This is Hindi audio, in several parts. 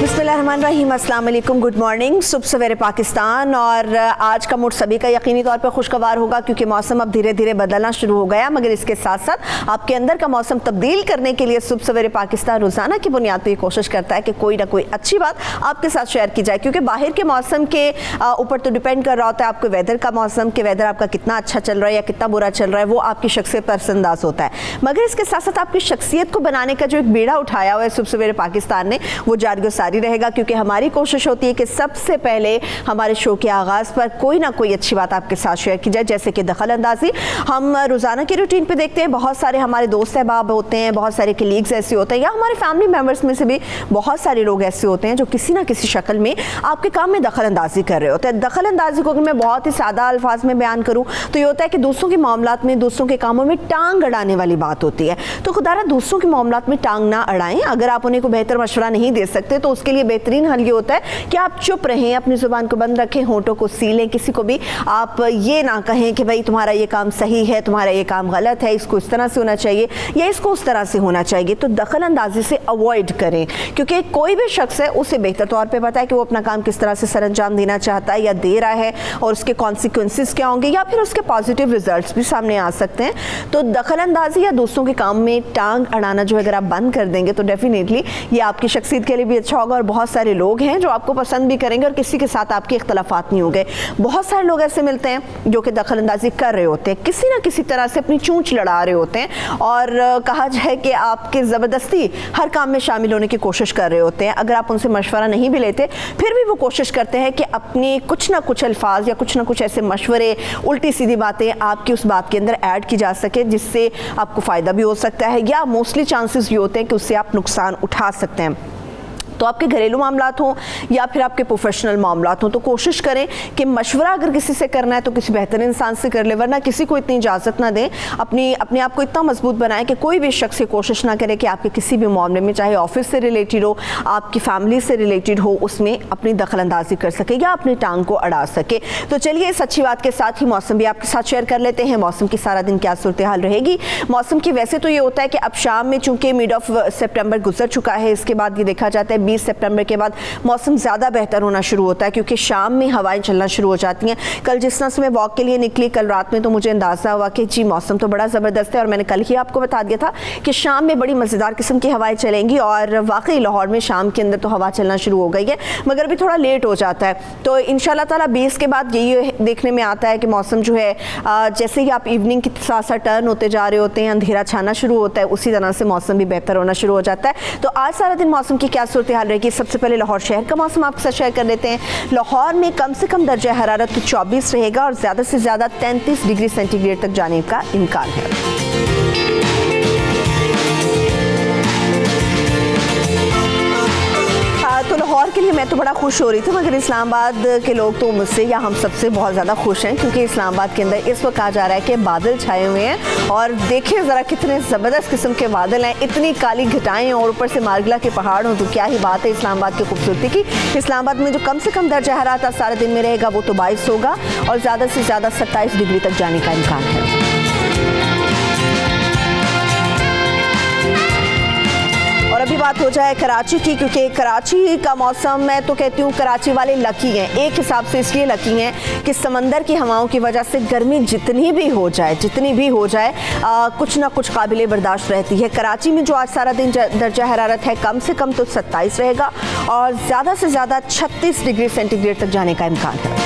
बिस्मिल्लाहिर्रहमानिर्रहीम, अस्सलाम वालेकुम, गुड मॉर्निंग। सुबह सवेरे पाकिस्तान। और आज का मूड सभी का यकीनी तौर पर खुशगवार होगा क्योंकि मौसम अब धीरे धीरे बदलना शुरू हो गया। मगर इसके साथ साथ आपके अंदर का मौसम तब्दील करने के लिए सुबह सवेरे पाकिस्तान रोज़ाना की बुनियाद पर कोशिश करता है कि कोई ना कोई अच्छी बात आपके साथ शेयर की जाए, क्योंकि बाहर के मौसम के ऊपर तो डिपेंड कर रहा होता है आपके वेदर का मौसम, कि वेदर आपका कितना अच्छा चल रहा है या कितना बुरा चल रहा है, वो आपकी शख्सियत पर असरअंदाज होता है। मगर इसके साथ साथ आपकी शख्सियत को बनाने का जो एक बीड़ा उठाया हुआ है सुबह सवेरे पाकिस्तान ने, वो जारी और सारी रहेगा, क्योंकि हमारी कोशिश होती है कि सबसे पहले हमारे शो के आगाज़ पर कोई ना कोई अच्छी बात आपके साथ शेयर की जाए। जैसे कि दखल अंदाजी हम रोज़ाना की रूटीन पे देखते हैं, बहुत सारे हमारे दोस्त अहबाब होते हैं, बहुत सारे कलीग्स ऐसे होते हैं, या हमारे फैमिली मेम्बर्स में से भी बहुत सारे लोग ऐसे होते हैं जो किसी ना किसी शक्ल में आपके काम में दखल अंदाजी कर रहे होते हैं। दखल अंदाजी को अगर मैं बहुत ही सादा अल्फाज में बयान करूँ तो ये होता है कि दूसरों के मामलात में, दूसरों के कामों में टांग अड़ाने वाली बात होती है। तो खुदारा दूसरों के मामलात में टांग ना अड़ाएं। अगर आप उन्हें को बेहतर मशवरा नहीं दे सकते तो उसके लिए बेहतरीन हल ये होता है कि आप चुप रहें, अपनी जुबान को बंद रखें, होंठों को सीलें। किसी को भी आप ये ना कहें कि भाई तुम्हारा ये काम सही है, तुम्हारा ये काम गलत है, इसको इस तरह से होना चाहिए या इसको उस तरह से होना चाहिए। तो दखल अंदाजी से अवॉइड करें, क्योंकि कोई भी शख्स है उसे बेहतर तौर पे पता है कि वो अपना काम किस तरह से सरअंजाम देना चाहता है या दे रहा है, और उसके कॉन्सिक्वेंसेस क्या होंगे या फिर उसके पॉजिटिव रिजल्ट्स भी सामने आ सकते हैं। तो दखल अंदाजी या दूसरों के काम में टांग अड़ाना जो अगर आप बंद कर देंगे तो डेफिनेटली ये आपकी शख्सियत के लिए भी अच्छा होगा, और बहुत सारे लोग हैं जो आपको पसंद भी करेंगे और किसी के साथ आपके इख्तलाफात नहीं होंगे। बहुत सारे लोग ऐसे मिलते हैं जो कि दखल अंदाजी कर रहे होते हैं, किसी ना किसी तरह से अपनी चूंच लड़ा रहे होते हैं, और कहा जाए कि आपके ज़बरदस्ती हर काम में शामिल होने की कोशिश कर रहे होते हैं। अगर आप उनसे मशवरा नहीं भी लेते फिर भी वो कोशिश करते हैं कि अपने कुछ ना कुछ अल्फाज या कुछ ना कुछ ऐसे मशवरे, उल्टी सीधी बातें आपकी उस बात के अंदर ऐड की जा सके जिससे आपको फ़ायदा भी हो सकता है, या मोस्टली चांसेस ये होते हैं कि उससे आप नुकसान उठा सकते हैं। तो आपके घरेलू मामलात हों या फिर आपके प्रोफेशनल मामलात हों, तो कोशिश करें कि मशवरा अगर किसी से करना है तो किसी बेहतर इंसान से कर ले, वरना किसी को इतनी इजाज़त ना दें। अपने आप को इतना मजबूत बनाएं कि कोई भी शख्स कोशिश ना करे कि आपके किसी भी मामले में, चाहे ऑफिस से रिलेटेड हो, आपकी फैमिली से रिलेटेड हो, उसमें अपनी दखल अंदाजी कर सके या अपनी टांग को अड़ा सके। तो चलिए इस अच्छी बात के साथ ही मौसम भी आपके साथ शेयर कर लेते हैं। मौसम की सारा दिन क्या सूरत हाल रहेगी। मौसम की वैसे तो ये होता है कि अब शाम में, चूँकि मिड ऑफ सितंबर गुजर चुका है, इसके बाद ये देखा जाता है 20 सितंबर के बाद मौसम ज़्यादा बेहतर होना शुरू होता है, क्योंकि शाम में हवाएं चलना शुरू हो जाती हैं। कल जिस तरह से मैं वॉक के लिए निकली कल रात में, तो मुझे अंदाज़ा हुआ कि जी मौसम तो बड़ा ज़बरदस्त है, और मैंने कल ही आपको बता दिया था कि शाम में बड़ी मज़ेदार किस्म की हवाएं चलेंगी, और वाकई लाहौर में शाम के अंदर तो हवा चलना शुरू हो गई है, मगर अभी थोड़ा लेट हो जाता है। तो इंशाल्लाह ताला 20 के बाद यही देखने में आता है कि मौसम जो है जैसे ही आप इवनिंग के साथ साथ टर्न होते जा रहे होते हैं, अंधेरा छाना शुरू होता है, उसी तरह से मौसम भी बेहतर होना शुरू हो जाता है। तो आज सारा दिन मौसम की क्या सूरत हाल रहेगी, सबसे पहले लाहौर शहर का मौसम आपके साथ शेयर कर लेते हैं। लाहौर में कम से कम दर्जा हरारत तो 24 रहेगा और ज़्यादा से ज़्यादा 33 डिग्री सेंटीग्रेड तक जाने का इम्कान है। तो लाहौर के लिए मैं तो बड़ा खुश हो रही थी, मगर इस्लामाबाद के लोग तो मुझसे या हम सबसे बहुत ज़्यादा खुश हैं, क्योंकि इस्लामाबाद के अंदर इस वक्त कहा जा रहा है कि बादल छाए हुए हैं, और देखिए ज़रा कितने ज़बरदस्त किस्म के बादल हैं, इतनी काली घटाएं और ऊपर से मारगला के पहाड़ हों, तो क्या ही बात है इस्लामाबाद की खूबसूरती की। इस्लामाबाद में जो कम से कम दर्जा हरारत सारे दिन में रहेगा वो तो 22 होगा, और ज़्यादा से ज़्यादा 27 डिग्री तक जाने का इम्कान है। और अभी बात हो जाए कराची की, क्योंकि कराची का मौसम, मैं तो कहती हूँ कराची वाले लकी हैं, एक हिसाब से इसलिए लकी हैं कि समंदर की हवाओं की वजह से गर्मी जितनी भी हो जाए कुछ ना कुछ काबिल बर्दाश्त रहती है। कराची में जो आज सारा दिन दर्जा हरारत है कम से कम तो 27 रहेगा, और ज़्यादा से ज़्यादा 36 डिग्री सेंटीग्रेड तक जाने का इम्कान है।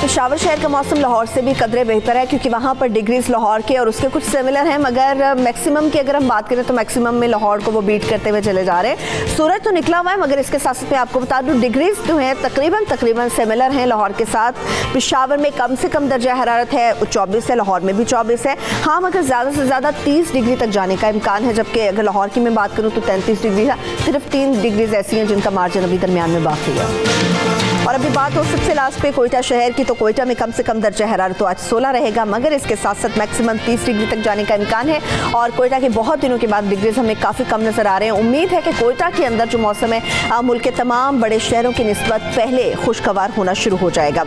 पेशावर शहर का मौसम लाहौर से भी कदरे बेहतर है क्योंकि वहाँ पर डिग्रीज लाहौर के और उसके कुछ सिमिलर हैं, मगर मैक्सिमम की अगर हम बात करें तो मैक्सिमम में लाहौर को वो बीट करते हुए चले जा रहे हैं। सूरज तो निकला हुआ है मगर इसके साथ साथ मैं आपको बता दूँ डिग्रीज जो हैं तकरीबन सिमिलर हैं लाहौर के साथ। पेशावर में कम से कम दर्जा हरारत है 24 है, लाहौर में भी 24 है। हाँ, मगर ज़्यादा से ज़्यादा 30 डिग्री तक जाने का इम्कान है, जबकि अगर लाहौर की मैं बात करूँ तो 33 डिग्री है। सिर्फ 3 डिग्रीज ऐसी हैं जिनका मार्जिन अभी दरमियान में बाकी है। और अभी बात हो सबसे लास्ट पे कोयटा शहर की, तो कोयटा में कम से कम दर्जा हरारत तो आज 16 रहेगा, मगर इसके साथ साथ मैक्सिमम 30 डिग्री तक जाने का इम्कान है। और कोयटा के बहुत दिनों के बाद डिग्रीज हमें काफ़ी कम नज़र आ रहे हैं। उम्मीद है कि कोयटा के अंदर जो मौसम है मुल्क के तमाम बड़े शहरों की निस्बत पहले खुशगवार होना शुरू हो जाएगा।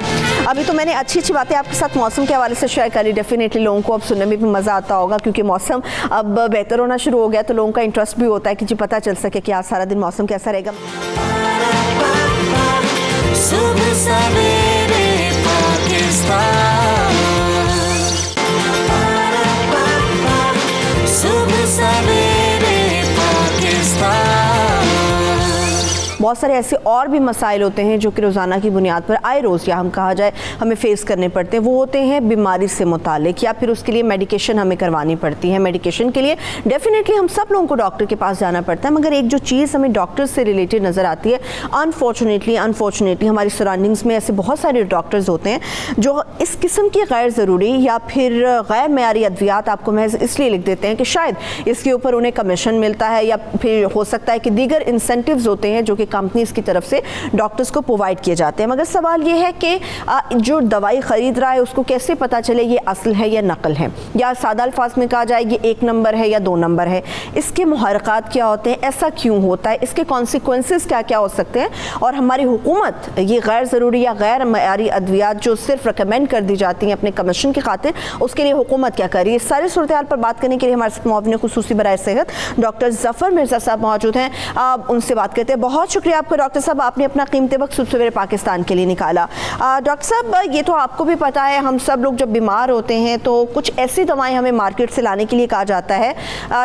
अभी तो मैंने अच्छी बातें आपके साथ मौसम के हवाले से शेयर करी, डेफिनेटली लोगों को अब सुनने में भी मज़ा आता होगा क्योंकि मौसम अब बेहतर होना शुरू हो गया, तो लोगों का इंटरेस्ट भी होता है कि जी पता चल सके कि आज सारा दिन मौसम कैसा रहेगा। सुबह सवेरे पाकिस्तान, सुबह सवेरे पाकिस्तान। बहुत सारे ऐसे और भी मसाइल होते हैं जो कि रोज़ाना की बुनियाद पर आए रोज़ या हम कहा जाए हमें फेस करने पड़ते हैं। वो होते हैं बीमारी से मुतालिक या फिर उसके लिए मेडिकेशन हमें करवानी पड़ती है। मेडिकेशन के लिए डेफिनेटली हम सब लोगों को डॉक्टर के पास जाना पड़ता है, मगर एक जो चीज़ हमें डॉक्टर से रिलेटेड नज़र आती है, अनफॉर्चुनेटली हमारी सराउंडिंग्स में ऐसे बहुत सारे डॉक्टर्स होते हैं जो इस किस्म की गैर ज़रूरी या फिर गैर मेयारी अद्वियात आपको महज इसलिए लिख देते हैं कि शायद इसके ऊपर उन्हें कमीशन मिलता है या फिर हो सकता है कि दीगर इंसेंटिव्स होते हैं जो कि कंपनीज की तरफ से डॉक्टर्स को प्रोवाइड किए जाते हैं। मगर सवाल ये है कि जो दवाई ख़रीद रहा है उसको कैसे पता चले ये असल है या नकल है, या सादा अल्फाज में कहा जाए ये 1 नंबर है या 2 नंबर है। इसके मुहर्रकात क्या होते हैं, ऐसा क्यों होता है, इसके कॉन्सिक्वेंसेस क्या क्या हो सकते हैं, और हमारी हुकूमत ये गैर ज़रूरी या गैर मयारी अद्वियात जो सिर्फ रिकमेंड कर दी जाती हैं अपने कमीशन की खातिर, उसके लिए हुकूमत क्या कर रही है। इस सारी सूरत हाल पर बात करने के लिए हमारे साथ मुआविन खुसूसी बराए सेहत डॉक्टर ज़फ़र मिर्ज़ा साहब मौजूद हैं। आप उनसे बात करते हैं। बहुत शुक्रिया आपका डॉक्टर साहब, आपने अपना कीमती वक्त सुबह सवेरे पाकिस्तान के लिए निकाला। डॉक्टर साहब, ये तो आपको भी पता है हम सब लोग जब बीमार होते हैं तो कुछ ऐसी दवाएं हमें मार्केट से लाने के लिए कहा जाता है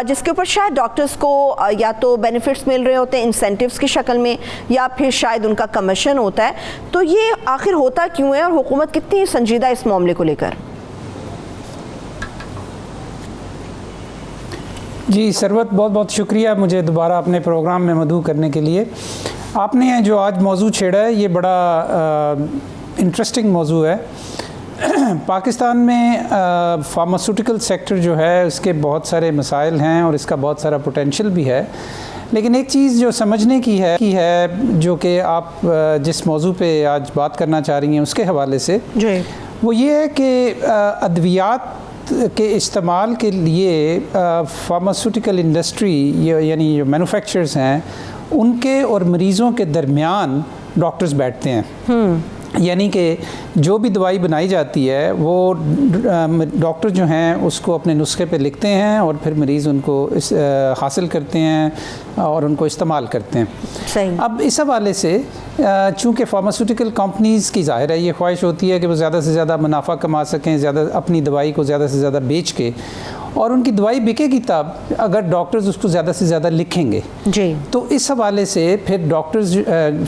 जिसके ऊपर शायद डॉक्टर्स को या तो बेनिफिट्स मिल रहे होते हैं इंसेंटिव्स की शक्ल में, या फिर शायद उनका कमीशन होता है। तो ये आखिर होता क्यों है और हुकूमत कितनी संजीदा इस मामले को लेकर? जी सरवत, बहुत बहुत शुक्रिया मुझे दोबारा अपने प्रोग्राम में मदऊ करने के लिए। आपने जो आज मौजू छेड़ा है ये बड़ा इंटरेस्टिंग मौजू है। पाकिस्तान में फार्मास्यूटिकल सेक्टर जो है उसके बहुत सारे मसाइल हैं और इसका बहुत सारा पोटेंशियल भी है, लेकिन एक चीज़ जो समझने की है जो कि आप जिस मौजू पे आज बात करना चाह रही हैं उसके हवाले से जी, वो ये है कि अद्वियात के इस्तेमाल के लिए फार्मास्यूटिकल इंडस्ट्री यानी जो मैन्युफैक्चरर्स हैं उनके और मरीज़ों के दरमियान डॉक्टर्स बैठते हैं। यानी कि जो भी दवाई बनाई जाती है वो डॉक्टर जो हैं उसको अपने नुस्खे पे लिखते हैं और फिर मरीज़ उनको हासिल करते हैं और उनको इस्तेमाल करते हैं। सही। अब इस हवाले से चूँकि फार्मास्यूटिकल कंपनीज़ की ज़ाहिर है ये ख्वाहिश होती है कि वो ज़्यादा से ज़्यादा मुनाफा कमा सकें, ज़्यादा अपनी दवाई को ज़्यादा से ज़्यादा बेच के, और उनकी दवाई बिकेगी तब अगर डॉक्टर्स उसको ज़्यादा से ज़्यादा लिखेंगे। जी। तो इस हवाले से फिर डॉक्टर्स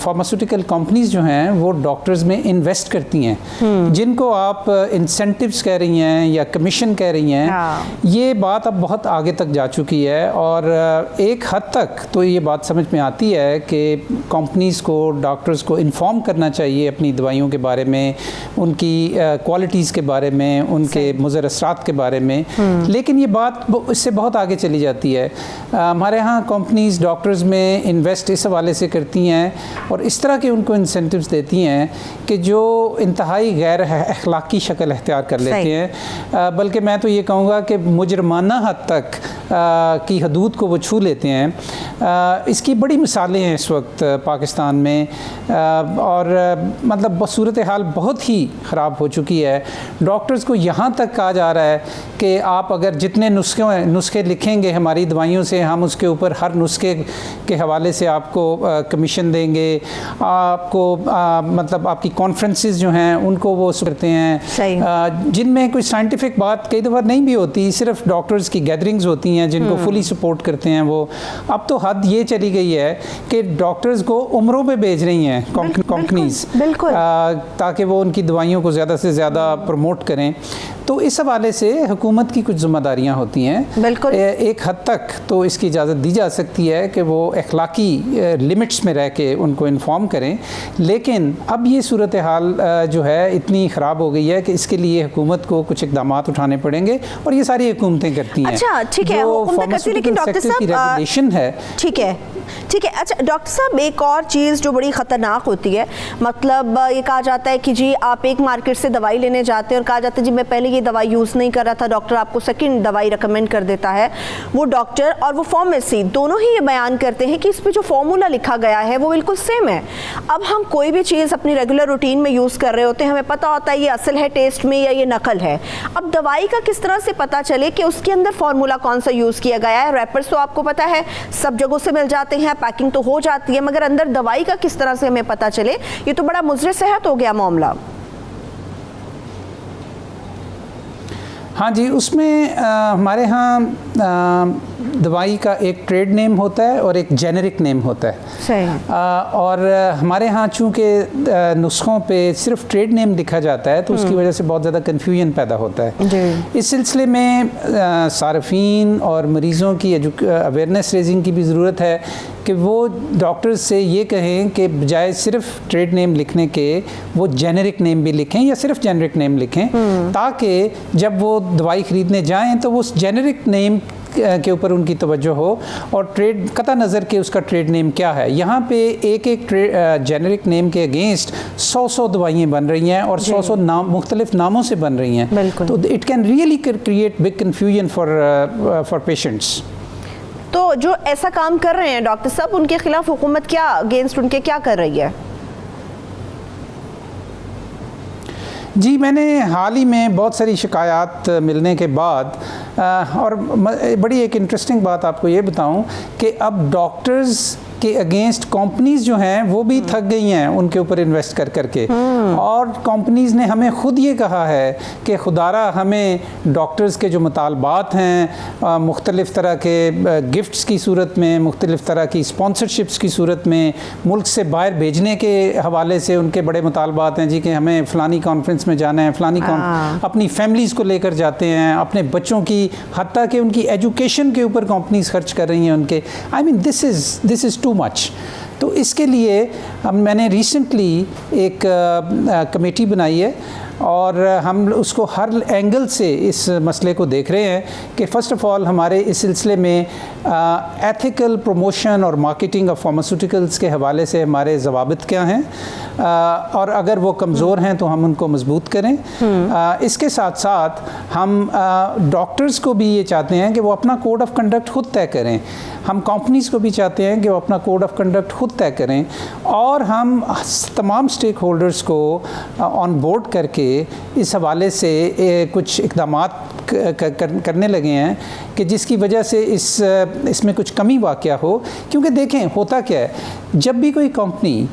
फार्मास्यूटिकल कंपनीज जो हैं वो डॉक्टर्स में इन्वेस्ट करती हैं, जिनको आप इंसेंटिव्स कह रही हैं या कमीशन कह रही हैं। हाँ। ये बात अब बहुत आगे तक जा चुकी है और एक हद तक तो ये बात समझ में आती है कि कंपनीज़ को डॉक्टर्स को इन्फॉर्म करना चाहिए अपनी दवाइयों के बारे में, उनकी क्वालिटीज़ के बारे में, उनके मुज़र असरात के बारे में। लेकिन ये बात इससे बहुत आगे चली जाती है। हमारे यहाँ कंपनीज़ डॉक्टर्स में इन्वेस्ट इस हवाले से करती हैं और इस तरह के उनको इंसेंटिव्स देती हैं कि जो इंतहाई गैर अखलाकी शक्ल अख्तियार कर लेते हैं, बल्कि मैं तो ये कहूँगा कि मुजरमाना हद तक की हदूद को वो छू लेते हैं। इसकी बड़ी मिसालें हैं इस वक्त पाकिस्तान में और मतलब सूरत हाल बहुत ही ख़राब हो चुकी है। डॉक्टर्स को यहाँ तक कहा जा रहा है कि आप अगर जितने नुस्खे लिखेंगे हमारी दवाइयों से, हम उसके ऊपर हर नुस्खे के हवाले से आपको कमीशन देंगे, आपको मतलब आपकी कॉन्फ्रेंसेस जो हैं उनको वो करते हैं जिनमें कोई साइंटिफिक बात कई दफ़ा नहीं भी होती, सिर्फ डॉक्टर्स की गैदरिंग्स होती हैं जिनको फुली सपोर्ट करते हैं वो। अब तो हद ये चली गई है कि डॉक्टर्स को उम्रों पे भेज रही हैं कंपनीज, बिल्कुल। ताकि वो उनकी दवाइयों को ज़्यादा से ज़्यादा प्रमोट करें। तो इस हवाले से हुकूमत की कुछ जिम्मेदारियां होती हैं। बिल्कुल। एक हद तक तो इसकी इजाज़त दी जा सकती है कि वो अखलाकी लिमिट्स में रह के उनको इन्फॉर्म करें, लेकिन अब ये सूरत हाल जो है इतनी ख़राब हो गई है कि इसके लिए हुकूमत को कुछ इकदाम उठाने पड़ेंगे, और ये सारी हुकूमतें करती हैं। अच्छा, ठीक है, जो हुकूमतें करती हैं, लेकिन डॉक्टर फार्मास्यूटिकल साहब रेगुलेशन है। ठीक है, ठीक है। अच्छा डॉक्टर साहब, एक और चीज़ जो बड़ी ख़तरनाक होती है, मतलब ये कहा जाता है कि जी आप एक मार्केट से दवाई लेने जाते हैं और कहा जाता है जी मैं पहले ये दवाई यूज़ नहीं कर रहा था, डॉक्टर आपको सेकंड दवाई रिकमेंड कर देता है। वो डॉक्टर और वो फार्मेसी दोनों ही ये बयान करते हैं कि इस पर जो फॉर्मूला लिखा गया है वो बिल्कुल सेम है। अब हम कोई भी चीज़ अपनी रेगुलर रूटीन में यूज़ कर रहे होते हैं, हमें पता होता है ये असल है टेस्ट में या ये नकल है। अब दवाई का किस तरह से पता चले कि उसके अंदर फार्मूला कौन सा यूज़ किया गया है? रैपर्स तो आपको पता है सब जगहों से मिल जाते हैं, पैकिंग तो हो जाती है, मगर अंदर दवाई का किस तरह से हमें पता चले? ये तो बड़ा मुज़र सेहत हो गया मामला। हाँ जी, उसमें हमारे यहाँ दवाई का एक ट्रेड नेम होता है और एक जेनेरिक नेम होता है। सही। और हमारे यहाँ चूँकि नुस्खों पे सिर्फ ट्रेड नेम लिखा जाता है तो उसकी वजह से बहुत ज़्यादा कन्फ्यूजन पैदा होता है जी। इस सिलसिले में सार्फिन और मरीज़ों की अवेयरनेस रेजिंग की भी ज़रूरत है कि वो डॉक्टर्स से ये कहें कि बजाय सिर्फ ट्रेड नेम लिखने के वो जेनेरिक नेम भी लिखें या सिर्फ जेनेरिक नेम लिखें, ताकि जब वो दवाई ख़रीदने जाएं तो वो उस जेनेरिक नेम के ऊपर उनकी तवज्जो हो और ट्रेड कता नज़र के उसका ट्रेड नेम क्या है। यहाँ पे एक जेनेरिक नेम के अगेंस्ट 100 दवाइयाँ बन रही हैं और 100 नाम मुख्तलिफ नामों से बन रही हैं, तो it can really create big confusion for patients. तो जो ऐसा काम कर रहे हैं डॉक्टर साहब, उनके खिलाफ हुकूमत क्या अगेंस्ट उनके क्या कर रही है? जी, मैंने हाल ही में बहुत सारी शिकायत मिलने के बाद और बड़ी एक इंटरेस्टिंग बात आपको ये बताऊं कि अब डॉक्टर्स के अगेंस्ट कंपनीज़ जो हैं वो भी थक गई हैं उनके ऊपर इन्वेस्ट कर करके, और कंपनीज़ ने हमें ख़ुद ये कहा है कि खुदारा हमें डॉक्टर्स के जो मुतालबात हैं मुख्तलिफ़ तरह के गिफ्ट्स की सूरत में, मुख्तलिफ़ तरह की स्पॉन्सरशिप्स की सूरत में, मुल्क से बाहर भेजने के हवाले से उनके बड़े मुतालबात हैं जी कि हमें फ़लानी कॉन्फ्रेंस में जाना है, फ़लानी अपनी फैमिलीज़ को लेकर जाते हैं, अपने बच्चों की हत्ता कि उनकी एजुकेशन के ऊपर कंपनीज़ खर्च कर रही हैं उनके। I mean this is too much. तो इसके लिए मैंने रिसेंटली एक कमेटी बनाई है और हम उसको हर एंगल से इस मसले को देख रहे हैं कि फ़र्स्ट ऑफ़ ऑल हमारे इस सिलसिले में एथिकल प्रमोशन और मार्केटिंग ऑफ फार्मास्यूटिकल्स के हवाले से हमारे ज़वाबित क्या हैं, और अगर वो कमज़ोर हैं तो हम उनको मजबूत करें। इसके साथ साथ हम डॉक्टर्स को भी ये चाहते हैं कि वो अपना कोड ऑफ कंडक्ट खुद तय करें, हम कंपनीज़ को भी चाहते हैं कि वो अपना कोड ऑफ कंडक्ट खुद तय करें, और हम तमाम स्टेक होल्डर्स को ऑन बोर्ड करके इस हवाले से कुछ इक़दामात करने लगे हैं कि जिसकी वजह से इसमें कुछ कमी वाक़या हो। क्योंकि देखें होता क्या है, जब भी कोई कंपनी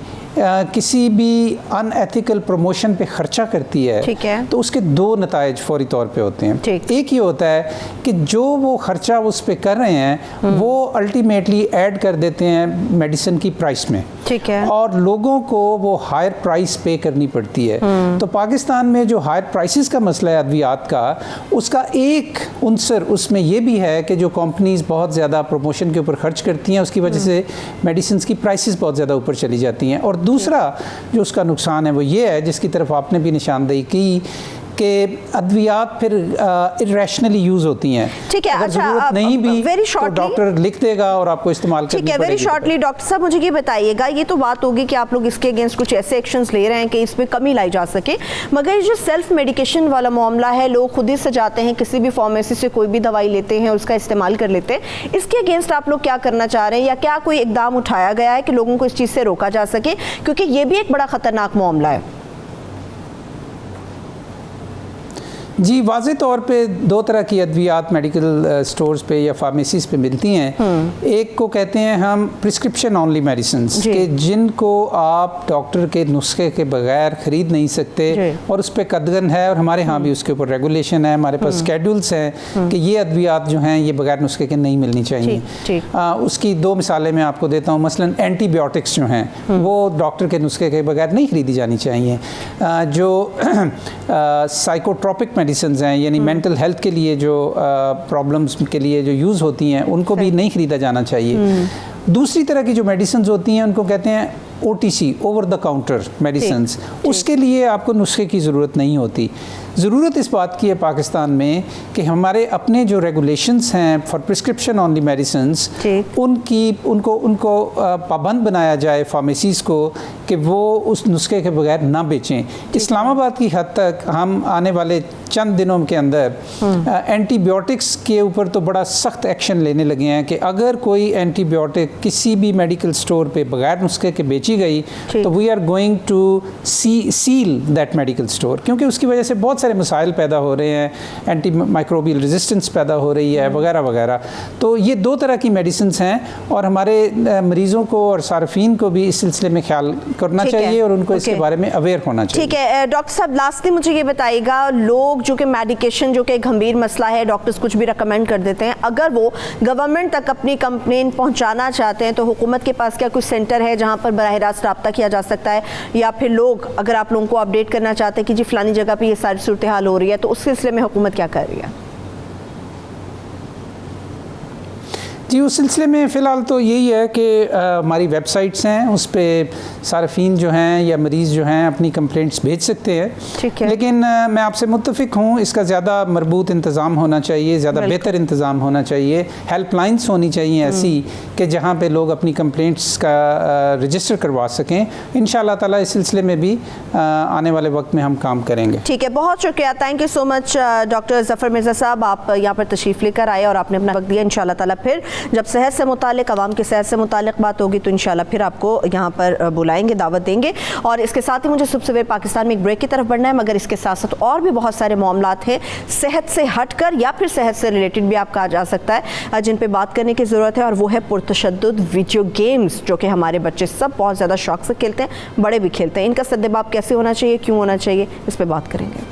किसी भी अनएथिकल प्रमोशन पे ख़र्चा करती है तो उसके दो नताइज फौरी तौर पे होते हैं। एक ये होता है कि जो वो ख़र्चा उस पे कर रहे हैं वो अल्टीमेटली ऐड कर देते हैं मेडिसिन की प्राइस में, ठीक है, और लोगों को वो हायर प्राइस पे करनी पड़ती है। तो पाकिस्तान में जो हायर प्राइसेस का मसला है अद्वियात का, उसका एक उनसर उसमें ये भी है कि जो कंपनीज बहुत ज़्यादा प्रमोशन के ऊपर खर्च करती हैं उसकी वजह से मेडिसिन की प्राइसेस बहुत ज़्यादा ऊपर चली जाती हैं। और दूसरा जो उसका नुकसान है वो ये है, जिसकी तरफ आपने भी निशानदेही की, कि अद्वियात फिर इरेशनली यूज़ होती हैं। ठीक है, अगर ज़रूरत नहीं भी तो डॉक्टर लिख देगा और आपको इस्तेमाल करनी पड़ेगी। ठीक है, वेरी शॉर्टली डॉक्टर साहब मुझे ये बताइएगा, ये तो बात होगी कि आप लोग इसके अगेंस्ट कुछ ऐसे एक्शंस ले रहे हैं कि इसमें कमी लाई जा सके, मगर ये जो सेल्फ मेडिकेशन वाला मामला है, लोग खुद ही से जाते हैं किसी भी फार्मेसी से कोई भी दवाई लेते हैं, उसका इस्तेमाल कर लेते हैं, इसके अगेंस्ट आप लोग क्या करना चाह रहे हैं, या क्या कोई इकदाम उठाया गया है कि लोगों को इस चीज़ से रोका जा सके, क्योंकि ये भी एक बड़ा ख़तरनाक मामला है। जी, वाज़े तौर पे दो तरह की अद्वियात मेडिकल स्टोर्स पे या फार्मेसीज़ पे मिलती हैं। एक को कहते हैं हम प्रिस्क्रिप्शन ऑनली मेडिसिन्स, के जिनको आप डॉक्टर के नुस्खे के बगैर ख़रीद नहीं सकते, और उस पर कदगन है, और हमारे यहाँ भी उसके ऊपर रेगुलेशन है, हमारे पास स्केड्यूल्स हैं कि ये अद्वियात जो हैं ये बगैर नुस्खे के नहीं मिलनी चाहिए। उसकी दो मिसालें मैं आपको देता हूँ। मसलन एंटीबायोटिक्स जो हैं वो डॉक्टर के नुस्खे के बगैर नहीं खरीदी जानी चाहिए। जो साइकोट्रोपिक मेडिसिन्स हैं, यानी मेंटल हेल्थ के लिए जो प्रॉब्लम्स के लिए जो यूज़ होती हैं, उनको भी नहीं ख़रीदा जाना चाहिए। दूसरी तरह की जो मेडिसिन्स होती हैं उनको कहते हैं OTC, over the counter medicines. उसके लिए आपको नुस्खे की ज़रूरत नहीं होती। ज़रूरत इस बात की है पाकिस्तान में कि हमारे अपने जो रेगुलेशंस हैं for prescription on the medicines, उनको पाबंद बनाया जाए फार्मेसीज़ को कि वो उस नुस्खे के बगैर ना बेचें। इस्लामाबाद की हद तक हम आने वाले चंद दिनों के अंदर एंटीबायोटिक्स के ऊपर तो बड़ा सख्त एक्शन लेने लगे हैं कि अगर कोई एंटीबायोटिक किसी भी मेडिकल स्टोर पे बगैर नुस्खे के बेची गई तो we are going to seal that medical store, क्योंकि उसकी वजह से बहुत सारे मसाइल पैदा हो रहे हैं, एंटी माइक्रोबियल रेजिस्टेंस पैदा हो रही है वगैरह वगैरह। तो ये दो तरह की मेडिसिन्स हैं और हमारे मरीज़ों को और सार्फिन को भी इस सिलसिले में ख्याल करना चाहिए और उनको इसके बारे में अवेयर होना चाहिए। ठीक है डॉक्टर साहब, लास्टली मुझे ये बताइएगा, लोग जो कि मेडिकेशन जो कि गंभीर मसला है, डॉक्टर्स कुछ भी रिकमेंड कर देते हैं, अगर वो गवर्नमेंट तक अपनी कंप्लेंट पहुंचाना चाहते हैं तो हुकूमत के पास क्या कोई सेंटर है जहां पर बराह रास्त रब्ता किया जा सकता है, या फिर लोग अगर आप लोगों को अपडेट करना चाहते हैं कि जी फलानी जगह पे ये सारी सूरत हाल हो रही है, तो उस सिलसिले में हुकूमत क्या कर रही है? जी, उस सिलसिले में फ़िलहाल तो यही है कि हमारी वेबसाइट्स हैं, उस पर सार्फिन जो हैं या मरीज़ जो हैं अपनी कंप्लेंट्स भेज सकते हैं। ठीक है। लेकिन मैं आपसे मुत्तफ़िक हूँ, इसका ज़्यादा मरबूत इंतज़ाम होना चाहिए, ज़्यादा बेहतर इंतज़ाम होना चाहिए। हेल्पलाइंस होनी चाहिए ऐसी कि जहाँ पे लोग अपनी कंप्लेंट्स का रजिस्टर करवा सकें। इंशाअल्लाह ताला इस सिलसिले में भी आने वाले वक्त में हम काम करेंगे। ठीक है, बहुत शुक्रिया, thank you so much doctor Zafar Mirza साहब, आप यहाँ पर तशरीफ़ लेकर आए और आपने अपना वक्त दिया। इंशाअल्लाह ताला फिर जब सेहत से मुतालिक, आवाम की सेहत से मुतालिक बात होगी तो इंशाल्लाह फिर आपको यहाँ पर बुलाएंगे, दावत देंगे। और इसके साथ ही मुझे सुबह सवेरे पाकिस्तान में एक ब्रेक की तरफ बढ़ना है, मगर इसके साथ साथ और भी बहुत सारे मामलात हैं सेहत से हटकर या फिर सेहत से रिलेटेड भी आप कहा जा सकता है, जिन पर बात करने की ज़रूरत है, और वो है पुरतशद्दुद वीडियो गेम्स, जो कि हमारे बच्चे सब बहुत ज़्यादा शौक से खेलते हैं, बड़े भी खेलते हैं। इनका सद्देबाब कैसे होना चाहिए, क्यों होना चाहिए, इस पर बात करेंगे।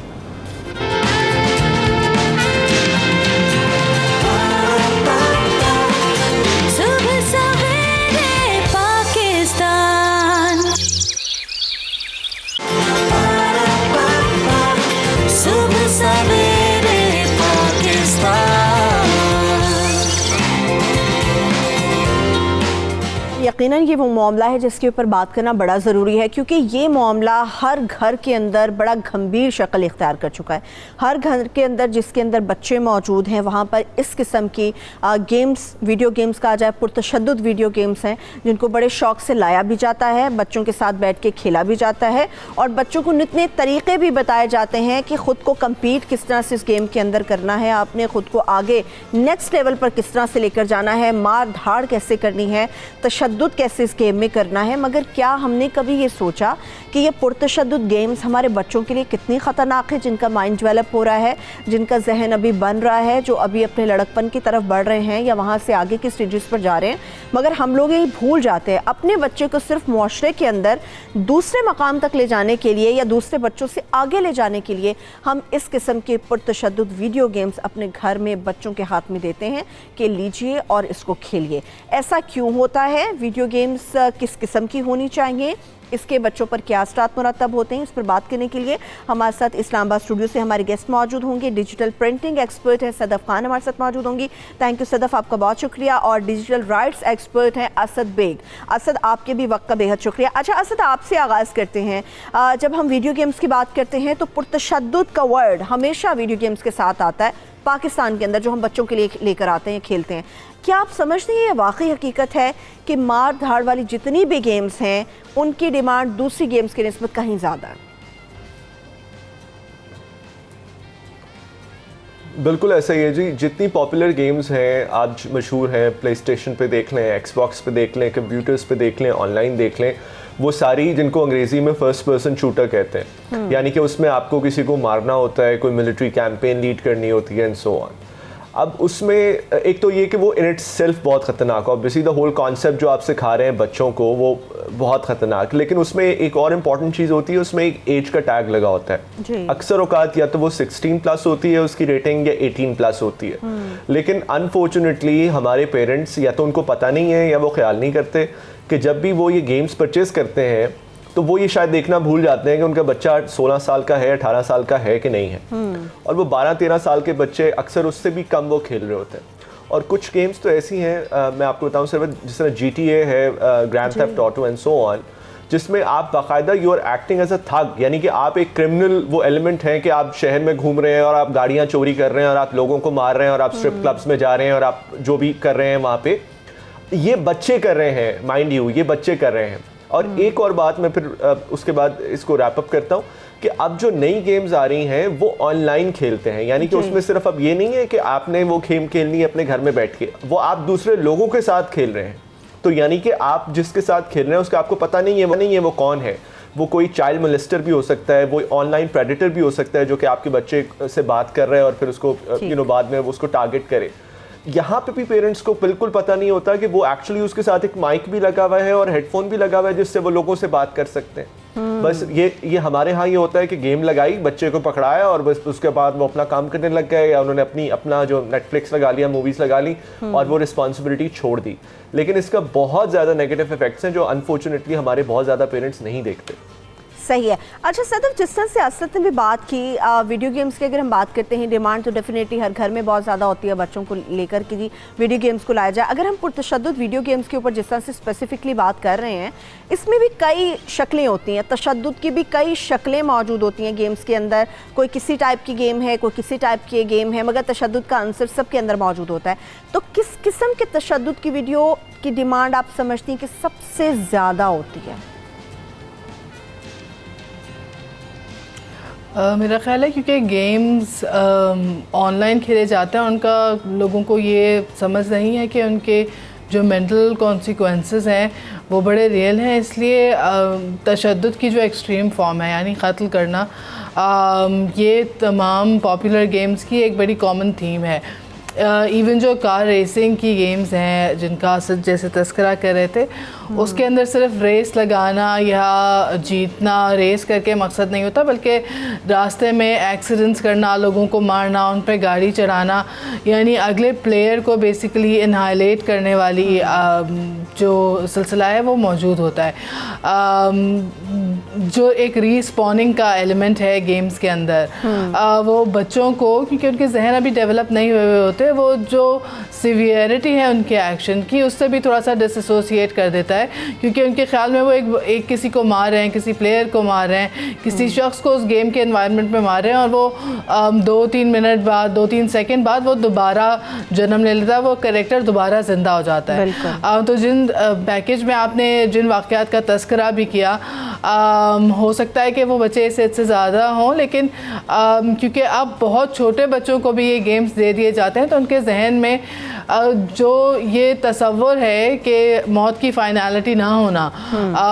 यकीनन ये वो मामला है जिसके ऊपर बात करना बड़ा ज़रूरी है, क्योंकि ये मामला हर घर के अंदर बड़ा गंभीर शक्ल इख्तियार कर चुका है। हर घर के अंदर जिसके अंदर बच्चे मौजूद हैं वहाँ पर इस किस्म की गेम्स, वीडियो गेम्स कहा जाए, पुरतशद्दुद वीडियो गेम्स हैं जिनको बड़े शौक़ से लाया भी जाता है, बच्चों के साथ बैठ के खेला भी जाता है, और बच्चों को नितने तरीक़े भी बताए जाते हैं कि ख़ुद को कम्पीट किस तरह से इस गेम के अंदर करना है, आपने ख़ुद को आगे नेक्स्ट लेवल पर किस तरह से लेकर जाना है, मार धाड़ कैसे करनी है, तशद्दुद कैसे इस गेम में करना है। मगर क्या हमने कभी ये सोचा कि ये पुरतशद्दुद गेम्स हमारे बच्चों के लिए कितनी ख़तरनाक है, जिनका माइंड डेवलप हो रहा है, जिनका जहन अभी बन रहा है, जो अभी अपने लड़कपन की तरफ बढ़ रहे हैं या वहाँ से आगे की स्टेजेस पर जा रहे हैं। मगर हम लोग यही भूल जाते हैं, अपने बच्चे को सिर्फ मुआशरे के अंदर दूसरे मकाम तक ले जाने के लिए या दूसरे बच्चों से आगे ले जाने के लिए हम इस किस्म के पुरतशद्दुद वीडियो गेम्स अपने घर में बच्चों के हाथ में देते हैं कि लीजिए और इसको खेलिए। ऐसा क्यों होता है? वीडियो गेम्स किस किस्म की होनी चाहिए, इसके बच्चों पर क्या असरात मुरतब होते हैं, इस पर बात करने के लिए हमारे साथ इस्लामाबाद स्टूडियो से हमारे गेस्ट मौजूद होंगे। डिजिटल प्रिंटिंग एक्सपर्ट हैं सदफ़ खान हमारे साथ मौजूद होंगी। थैंक यू सदफ़, आपका बहुत शुक्रिया। और डिजिटल राइट्स एक्सपर्ट हैं असद बेग। असद, आपके भी वक्त का बेहद शुक्रिया। अच्छा असद, आपसे आगाज़ करते हैं। जब हम वीडियो गेम्स की बात करते हैं तो पुरतशद्दुद का वर्ड हमेशा वीडियो गेम्स के साथ आता है पाकिस्तान के अंदर, जो हम बच्चों के लिए लेकर आते हैं, खेलते हैं। क्या आप समझते हैं ये वाकई हकीकत है कि मार धाड़ वाली जितनी भी गेम्स हैं उनकी डिमांड दूसरी गेम्स की निस्बत कहीं ज़्यादा है? बिल्कुल ऐसा ही है जी। जितनी पॉपुलर गेम्स हैं आज मशहूर हैं, प्ले स्टेशन पे देख लें, एक्सबॉक्स पे देख लें, कंप्यूटर्स पे देख लें, ऑनलाइन देख लें, वो सारी जिनको अंग्रेज़ी में फर्स्ट पर्सन शूटर कहते हैं, यानी कि उसमें आपको किसी को मारना होता है, कोई मिलिट्री कैंपेन लीड करनी होती है एंड सो ऑन। अब उसमें एक तो ये कि वो इन इट्स सेल्फ बहुत ख़तरनाक है, ऑब्वियसली द होल कॉन्सेप्ट जो आप सिखा रहे हैं बच्चों को वो बहुत ख़तरनाक, लेकिन उसमें एक और इम्पॉर्टेंट चीज़ होती है, उसमें एक एज का टैग लगा होता है। अक्सर औकात या तो वो 16 प्लस होती है उसकी रेटिंग, या 18 प्लस होती है, लेकिन अनफॉर्चुनेटली हमारे पेरेंट्स या तो उनको पता नहीं है या वो ख्याल नहीं करते कि जब भी वो ये गेम्स परचेज़ करते हैं तो वो ये शायद देखना भूल जाते हैं कि उनका बच्चा 16 साल का है, 18 साल का है कि नहीं है, और वो 12-13 साल के बच्चे अक्सर उससे भी कम वो खेल रहे होते हैं। और कुछ गेम्स तो ऐसी हैं, मैं आपको बताऊं सिर्फ, जिस तरह GTA है, grand theft auto and so on, जिसमें आप बाकायदा you are acting as a thug, यानी कि आप एक क्रिमिनल वो एलिमेंट है कि आप शहर में घूम रहे हैं और आप गाड़ियाँ चोरी कर रहे हैं और आप लोगों को मार रहे हैं और आप स्ट्रिप क्लब्स में जा रहे हैं और आप जो भी कर रहे हैं वहाँ पे, ये बच्चे कर रहे हैं, माइंड यू, ये बच्चे कर रहे हैं। और एक और बात मैं फिर उसके बाद इसको रैप अप करता हूँ कि अब जो नई गेम्स आ रही हैं वो ऑनलाइन खेलते हैं, यानी कि उसमें सिर्फ अब ये नहीं है कि आपने वो गेम खेलनी है अपने घर में बैठ के, वो आप दूसरे लोगों के साथ खेल रहे हैं। तो यानी कि आप जिसके साथ खेल रहे हैं उसका आपको पता नहीं है वो कौन है, वो कोई चाइल्ड मोलेस्टर भी हो सकता है, वो ऑनलाइन प्रेडेटर भी हो सकता है जो कि आपके बच्चे से बात कर रहे हैं और फिर उसको बाद में उसको टारगेट करे। यहाँ पे भी पेरेंट्स को बिल्कुल पता नहीं होता कि वो एक्चुअली उसके साथ एक माइक भी लगा हुआ है और हेडफोन भी लगा हुआ है जिससे वो लोगों से बात कर सकते हैं। बस ये हमारे यहाँ ये होता है कि गेम लगाई, बच्चे को पकड़ाया और बस उसके बाद वो अपना काम करने लग गए, या उन्होंने अपना जो नेटफ्लिक्स लगा लिया, मूवीज़ लगा ली और वो रिस्पॉन्सिबिलिटी छोड़ दी। लेकिन इसका बहुत ज़्यादा नेगेटिव इफेक्ट्स हैं जो अनफॉर्चुनेटली हमारे बहुत ज़्यादा पेरेंट्स नहीं देखते। सही है। अच्छा सदफ, जिस तरह से असद ने भी बात की, वीडियो गेम्स की अगर हम बात करते हैं, डिमांड तो डेफिनेटली हर घर में बहुत ज़्यादा होती है बच्चों को लेकर कि जी वीडियो गेम्स को लाया जाए। अगर हम पुरतशद्दुद वीडियो गेम्स के ऊपर जिस तरह से स्पेसिफिकली बात कर रहे हैं, इसमें भी कई शक्लें होती हैं, तशद्दुद की भी कई शक्लें मौजूद होती हैं गेम्स के अंदर। कोई किसी टाइप की गेम है, कोई किसी टाइप की गेम है, मगर तशद्दुद का अंसर सब के अंदर मौजूद होता है। तो किस किस्म के तशद्दुद की वीडियो की डिमांड आप समझती हैं कि सबसे ज़्यादा होती है? मेरा ख्याल है क्योंकि गेम्स ऑनलाइन खेले जाते हैं, उनका लोगों को ये समझ नहीं है कि उनके जो मेंटल कॉन्सिक्वेंसेस हैं वो बड़े रियल हैं, इसलिए तशद्दुद की जो एक्सट्रीम फॉर्म है यानी क़त्ल करना, ये तमाम पॉपुलर गेम्स की एक बड़ी कॉमन थीम है। इवन जो कार रेसिंग की गेम्स हैं जिनका जैसे तस्करा कर रहे थे, उसके अंदर सिर्फ रेस लगाना या जीतना, रेस करके मकसद नहीं होता, बल्कि रास्ते में एक्सीडेंट्स करना, लोगों को मारना, उन पे गाड़ी चढ़ाना, यानी अगले प्लेयर को बेसिकली इनहाइलेट करने वाली जो सिलसिला है वो मौजूद होता है। जो एक रीस्पॉनिंग का एलिमेंट है गेम्स के अंदर, वो बच्चों को, क्योंकि उनके जहन अभी डेवलप नहीं हुए होते, वो जो सिवियरिटी है उनके एक्शन की उससे भी थोड़ा सा डिसएसोसिएट कर देता है, क्योंकि उनके ख्याल में वो एक किसी को मार रहे हैं, किसी प्लेयर को मार रहे हैं, किसी शख्स को उस गेम के एनवायरनमेंट में मार रहे हैं, और वो 2-3 मिनट बाद, 2-3 सेकंड बाद वो दोबारा जन्म ले लेता है, वो कैरेक्टर दोबारा ज़िंदा हो जाता है। तो जिन पैकेज में आपने जिन वाक़यात का तस्करा भी किया, हो सकता है कि वो बच्चे इससे ज़्यादा हों, लेकिन क्योंकि अब बहुत छोटे बच्चों को भी ये गेम्स दे दिए जाते हैं, तो उनके जहन में जो ये तसव्वुर है कि मौत की फाइनलिटी ना होना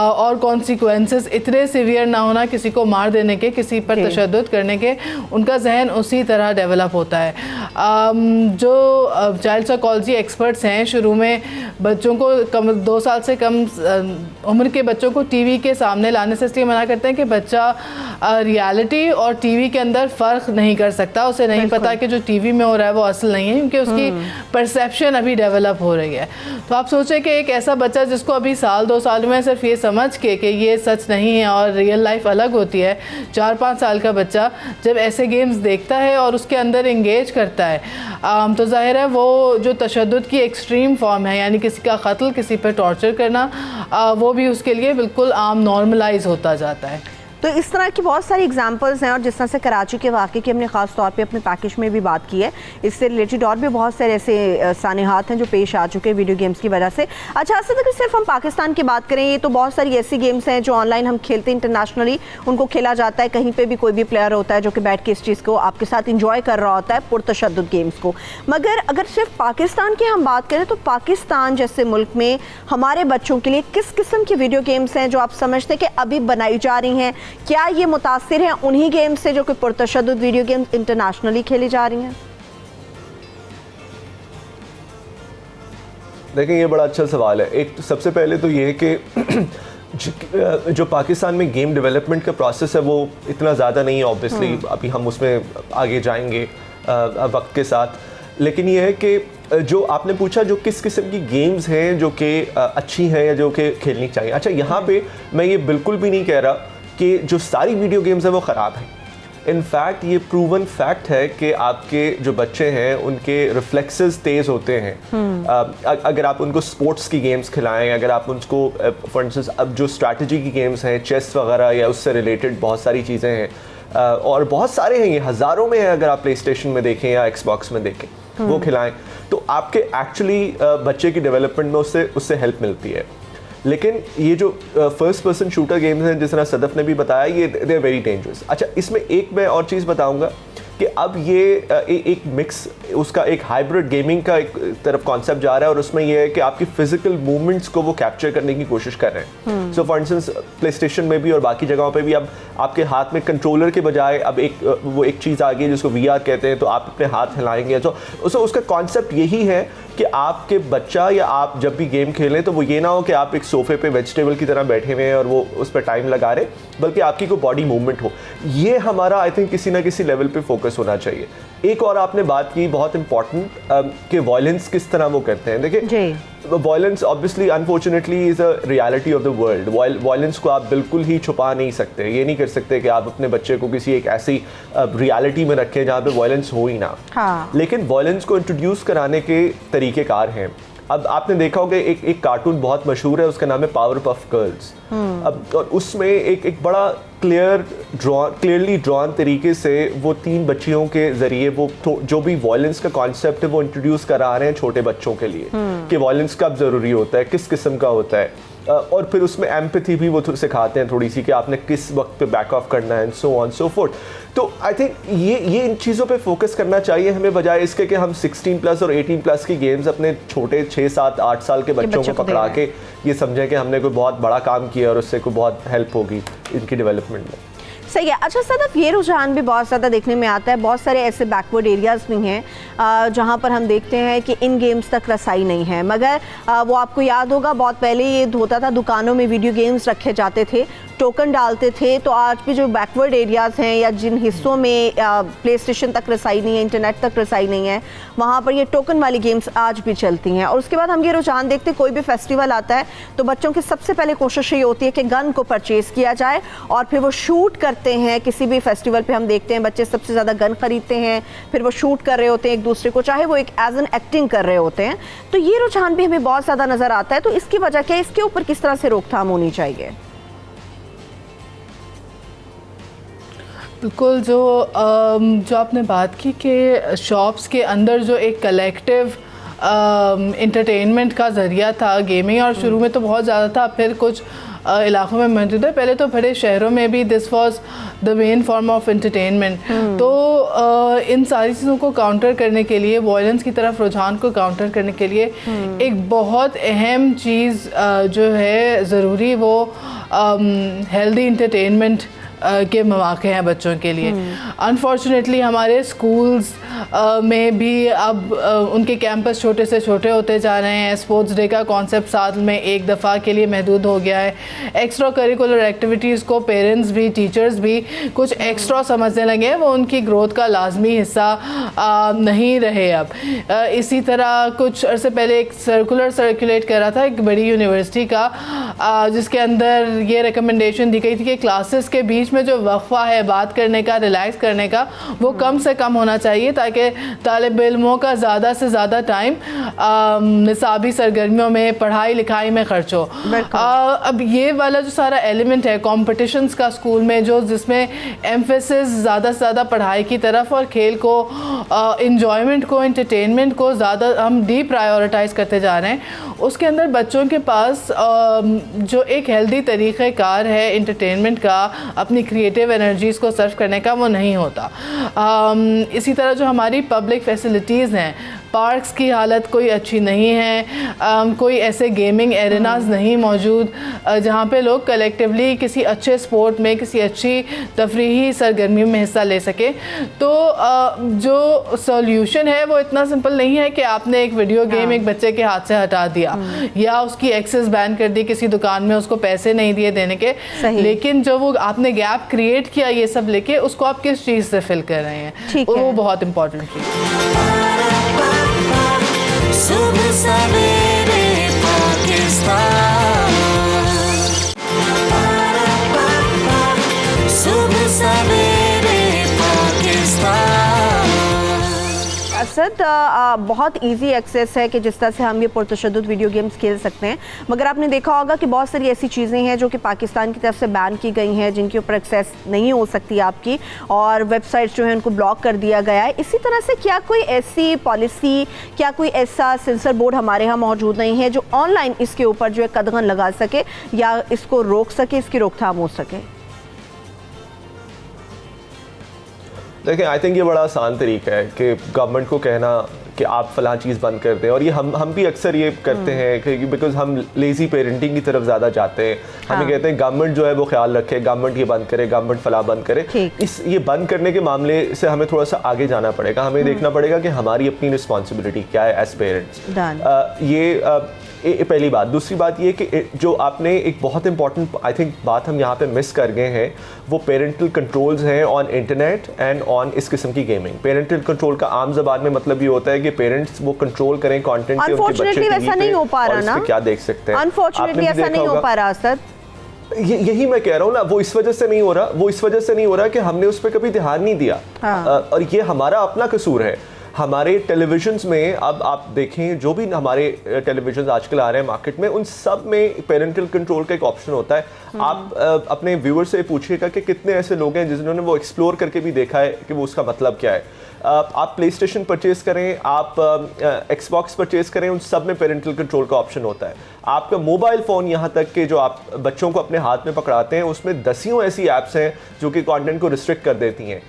और कॉन्सिक्वेंसेस इतने सीवियर ना होना किसी को मार देने के, किसी पर तशद्दुद करने के, उनका जहन उसी तरह डेवलप होता है। जो चाइल्ड साइकोलॉजी एक्सपर्ट्स हैं शुरू में बच्चों को 2 साल से कम उम्र के बच्चों को टीवी के सामने लाने से इसलिए मना करते हैं कि बच्चा रियलिटी और टीवी के अंदर फ़र्क नहीं कर सकता, उसे नहीं पता कि जो टीवी में हो रहा है वो असल नहीं है, क्योंकि उसकी परसेप्शन अभी डेवलप हो रही है। तो आप सोचें कि एक ऐसा बच्चा जिसको अभी 1-2 साल में सिर्फ ये समझ के कि ये सच नहीं है और रियल लाइफ अलग होती है, 4-5 साल का बच्चा जब ऐसे गेम्स देखता है और उसके अंदर इंगेज करता है, तो ज़ाहिर है वो जो तशद्दुद की एक्सट्रीम फॉर्म है, यानी किसी का कत्ल, किसी पर टॉर्चर करना, वो भी उसके लिए बिल्कुल आम नॉर्मलाइज होता जाता है। तो इस तरह की बहुत सारी एग्जांपल्स हैं और जिस तरह से कराची के वाक़े की हमने ख़ास तौर पे अपने पैकेज में भी बात की है, इससे रिलेटेड और भी बहुत सारे ऐसे सानेहात हैं जो पेश आ चुके हैं वीडियो गेम्स की वजह से। अच्छा असद, अगर सिर्फ हम पाकिस्तान की बात करें, ये तो बहुत सारी ऐसी गेम्स हैं जो ऑनलाइन हम खेलते हैं, इंटरनेशनली उनको खेला जाता है, कहीं पर भी कोई भी प्लेयर होता है जो कि बैठ के इस चीज़ को आपके साथ इंजॉय कर रहा होता है, पुरतशद्दुद गेम्स को। मगर अगर सिर्फ पाकिस्तान की हम बात करें तो पाकिस्तान जैसे मुल्क में हमारे बच्चों के लिए किस किस्म की वीडियो गेम्स हैं जो आप समझते हैं कि अभी बनाई जा रही हैं? क्या ये मुतासिर हैं उन्हीं गेम्स से जो कि पुरतशद्दुद वीडियो गेम्स इंटरनेशनली खेली जा रही हैं? देखिए, ये बड़ा अच्छा सवाल है। एक तो सबसे पहले तो ये है कि जो पाकिस्तान में गेम डेवलपमेंट का प्रोसेस है वो इतना ज़्यादा नहीं है ऑब्वियसली, अभी हम उसमें आगे जाएंगे वक्त के साथ। लेकिन ये है कि जो आपने पूछा जो किस किस्म की गेम्स हैं जो कि अच्छी हैं या जो कि खेलनी चाहिए। अच्छा, यहाँ पे मैं ये बिल्कुल भी नहीं कह रहा कि जो सारी वीडियो गेम्स हैं वो ख़राब हैं। इनफैक्ट ये प्रूवन फैक्ट है कि आपके जो बच्चे हैं उनके रिफ्लेक्सेस तेज़ होते हैं अगर आप उनको स्पोर्ट्स की गेम्स खिलाएं, अगर आप उनको फॉर इंस्टेंस अब जो स्ट्रैटेजी की गेम्स हैं, चेस वगैरह या उससे रिलेटेड बहुत सारी चीज़ें हैं और बहुत सारे हैं, ये हज़ारों में हैं, अगर आप प्ले स्टेशन में देखें या एक्सबॉक्स में देखें, वो खिलाएं तो आपके एक्चुअली बच्चे की डेवलपमेंट में उससे हेल्प मिलती है। लेकिन ये जो फर्स्ट पर्सन शूटर गेम्स हैं, जिस तरह सदफ ने भी बताया, ये दे आर वेरी डेंजरस। अच्छा, इसमें एक मैं और चीज़ बताऊंगा कि अब ये एक मिक्स, उसका एक हाइब्रिड गेमिंग का एक तरफ कॉन्सेप्ट जा रहा है और उसमें ये है कि आपकी फिजिकल मूवमेंट्स को वो कैप्चर करने की कोशिश कर रहे हैं। So for instance play station में भी और बाकी जगहों पे भी अब आपके हाथ में कंट्रोलर के बजाय अब वो एक चीज़ आ गई है जिसको VR कहते हैं, तो आप अपने हाथ हिलाएंगे। तो उसका कॉन्सेप्ट यही है कि आपके बच्चा या आप जब भी गेम खेलें तो वो ये ना हो कि आप एक सोफे पे वेजिटेबल की तरह बैठे हुए हैं और वो उस पर टाइम लगा रहे, बल्कि आपकी कोई बॉडी मूवमेंट हो। ये हमारा आई थिंक किसी ना किसी लेवल पे फोकस होना चाहिए। एक और आपने बात की बहुत इंपॉर्टेंट कि वायलेंस किस तरह वो करते हैं। देखिए, violence obviously unfortunately is a reality of the world. Violence को आप बिल्कुल ही छुपा नहीं सकते। ये नहीं कर सकते कि आप अपने बच्चे को किसी एक ऐसी रियलिटी में रखें जहाँ पे वायलेंस हो ही ना। हाँ। लेकिन वायलेंस को इंट्रोड्यूस कराने के तरीक़ेकार हैं। अब आपने देखा होगा एक कार्टून बहुत मशहूर है, उसका नाम है पावर पफ गर्ल्स। अब और उसमें एक बड़ा क्लियरली ड्रॉन तरीके से वो 3 बच्चियों के ज़रिए वो जो भी वायलेंस का कॉन्सेप्ट है वो इंट्रोड्यूस करा रहे हैं छोटे बच्चों के लिए कि वायलेंस कब ज़रूरी होता है, किस किस्म का होता है, और फिर उसमें एम्पैथी भी वो सिखाते हैं थोड़ी सी कि आपने किस वक्त पे बैक ऑफ करना है and so on so fourth. तो आई थिंक ये इन चीज़ों पे फोकस करना चाहिए हमें, बजाय इसके कि हम 16+ और 18+ की गेम्स अपने छोटे 6, 7, 8 साल के बच्चों को पकड़ा के ये समझें कि हमने कोई बहुत बड़ा काम किया और उससे कोई बहुत हेल्प होगी इनकी डेवलपमेंट में। सही है। अच्छा सदफ, ये रुझान भी बहुत ज़्यादा देखने में आता है, बहुत सारे ऐसे बैकवर्ड एरियाज़ भी हैं जहाँ पर हम देखते हैं कि इन गेम्स तक रसाई नहीं है। मगर वो आपको याद होगा बहुत पहले ये होता था, दुकानों में वीडियो गेम्स रखे जाते थे, टोकन डालते थे। तो आज भी जो बैकवर्ड एरियाज़ हैं या जिन हिस्सों में प्ले स्टेशन तक रसाई नहीं है, इंटरनेट तक रसाई नहीं है, वहाँ पर ये टोकन वाली गेम्स आज भी चलती हैं। और उसके बाद हम ये रुझान देखते हैं, कोई भी फेस्टिवल आता है तो बच्चों की सबसे पहले कोशिश ये होती है कि गन को परचेज़ किया जाए और फिर वो शूट करते हैं। किसी भी फेस्टिवल पे हम देखते हैं बच्चे सबसे ज़्यादा गन खरीदते हैं, फिर वो शूट कर रहे होते हैं एक दूसरे को, चाहे वो एक एज एन एक्टिंग कर रहे होते हैं। तो ये रुझान भी हमें बहुत ज़्यादा नज़र आता है। तो इसकी वजह क्या है, इसके ऊपर किस तरह से रोकथाम होनी चाहिए? बिल्कुल, जो आपने बात की कि शॉप्स के अंदर जो एक कलेक्टिव एंटरटेनमेंट का ज़रिया था गेमिंग, और शुरू में तो बहुत ज़्यादा था, फिर कुछ इलाकों में मौजूद है, पहले तो बड़े शहरों में भी this was the main form of entertainment. तो इन सारी चीज़ों को काउंटर करने के लिए, वायलेंस की तरफ रुझान को काउंटर करने के लिए एक बहुत अहम चीज़ जो है ज़रूरी, वो हेल्दी एंटरटेनमेंट के मौके हैं बच्चों के लिए। अनफॉर्चुनेटली हमारे स्कूल्स में भी अब उनके कैंपस छोटे से छोटे होते जा रहे हैं। स्पोर्ट्स डे का कॉन्सेप्ट साल में एक दफ़ा के लिए महदूद हो गया है। एक्स्ट्रा करिकुलर एक्टिविटीज़ को पेरेंट्स भी, टीचर्स भी कुछ एक्स्ट्रा समझने लगे हैं, वो उनकी ग्रोथ का लाजमी हिस्सा नहीं रहे अब। इसी तरह कुछ अर्से पहले एक सर्कुलेट कर रहा था एक बड़ी यूनिवर्सिटी का, जिसके अंदर ये रिकमेंडेशन दी गई थी कि क्लासेस के बीच में जो वक्फा है बात करने का, रिलैक्स करने का, वो कम से कम होना चाहिए, ताकि चाहिए तालिब इल्मों का ज़्यादा से ज़्यादा टाइम निसाबी सरगर्मियों में, पढ़ाई लिखाई में खर्च हो। अब ये वाला जो सारा एलिमेंट है कॉम्पिटिशन्स का स्कूल में, जो जिसमें एम्फेसिस ज़्यादा से ज़्यादा पढ़ाई की तरफ और खेल को, इंजॉयमेंट को, एंटरटेनमेंट को ज़्यादा हम डी प्रायोरिटाइज करते जा रहे हैं, उसके अंदर बच्चों के पास जो एक हेल्दी तरीक़ेकार है एंटरटेनमेंट का, अपनी क्रिएटिव एनर्जीज़ को सर्व करने का, वो नहीं होता। इसी तरह जो हमारी पब्लिक फैसिलिटीज़ हैं, पार्क्स की हालत कोई अच्छी नहीं है, कोई ऐसे गेमिंग एरिनाज नहीं मौजूद जहाँ पे लोग कलेक्टिवली किसी अच्छे स्पोर्ट में, किसी अच्छी तफरीही सरगर्मी में हिस्सा ले सके। तो जो सॉल्यूशन है वो इतना सिंपल नहीं है कि आपने एक वीडियो गेम एक बच्चे के हाथ से हटा दिया या उसकी एक्सेस बैन कर दी, किसी दुकान में उसको पैसे नहीं दिए देने के, लेकिन जो वो आपने गैप क्रिएट किया ये सब लेके, उसको आप किस चीज़ से फिल कर रहे हैं, वो बहुत इंपॉर्टेंट चीज़। सुबह सवेरे पाकिस्तान, सुबह सवेरे पाकिस्तान। असद, बहुत इजी एक्सेस है कि जिस तरह से हम ये पुरतशद्दुद वीडियो गेम्स खेल सकते हैं, मगर आपने देखा होगा कि बहुत सारी ऐसी चीज़ें हैं जो कि पाकिस्तान की तरफ से बैन की गई हैं, जिनके ऊपर एक्सेस नहीं हो सकती आपकी, और वेबसाइट्स जो हैं उनको ब्लॉक कर दिया गया है। इसी तरह से क्या कोई ऐसी पॉलिसी, क्या कोई ऐसा सेंसर बोर्ड हमारे यहाँ मौजूद नहीं है जो ऑनलाइन इसके ऊपर जो है कदगन लगा सके या इसको रोक सके, इसकी रोकथाम हो सके? देखिए, आई थिंक ये बड़ा आसान तरीका है कि गवर्नमेंट को कहना कि आप फलां चीज़ बंद कर दें, और ये हम भी अक्सर ये करते हैं कि बिकॉज हम लेज़ी पेरेंटिंग की तरफ ज़्यादा जाते हैं। हमें कहते हैं गवर्नमेंट जो है वो ख्याल रखे, गवर्नमेंट ये बंद करे, गवर्नमेंट फलां बंद करे। ये बंद करने के मामले से हमें थोड़ा सा आगे जाना पड़ेगा। हमें देखना पड़ेगा कि हमारी अपनी रिस्पॉन्सिबिलिटी क्या है एज पेरेंट्स। ये पहली बात। दूसरी बात ये कि जो आपने एक बहुत इंपॉर्टेंट आई थिंक बात हम यहाँ पे मिस कर गए हैं, वो पेरेंटल कंट्रोल्स हैं ऑन इंटरनेट एंड ऑन इस किस्म की गेमिंग। पेरेंटल कंट्रोल का आम ज़बान में मतलब ये होता है कि पेरेंट्स वो कंट्रोल करें कंटेंट के, उनके बच्चे वैसा नहीं हो पा रहा ना, क्या देख सकते हैं। अनफॉर्चुनेटली ऐसा नहीं हो पा रहा सर। यही मैं कह रहा हूँ ना, वो इस वजह से नहीं हो रहा, वो इस वजह से नहीं हो रहा कि हमने उस पर कभी ध्यान नहीं दिया। और ये हमारा अपना कसूर है। हमारे टेलीविजन्स में अब आप देखें, जो भी हमारे टेलीविजन आजकल आ रहे हैं मार्केट में, उन सब में पेरेंटल कंट्रोल का एक ऑप्शन होता है। आप अपने व्यूअर से पूछिएगा कि कितने ऐसे लोग हैं जिन्होंने वो एक्सप्लोर करके भी देखा है कि वो उसका मतलब क्या है। आप प्ले स्टेशन परचेज करें, आप एक्सबॉक्स परचेज करें, उन सब में पेरेंटल कंट्रोल का ऑप्शन होता है। आपका मोबाइल फ़ोन, यहाँ तक कि जो आप बच्चों को अपने हाथ में पकड़ाते हैं, उसमें दसियों ऐसी ऐप्स हैं जो कि कंटेंट को रिस्ट्रिक्ट कर देती हैं।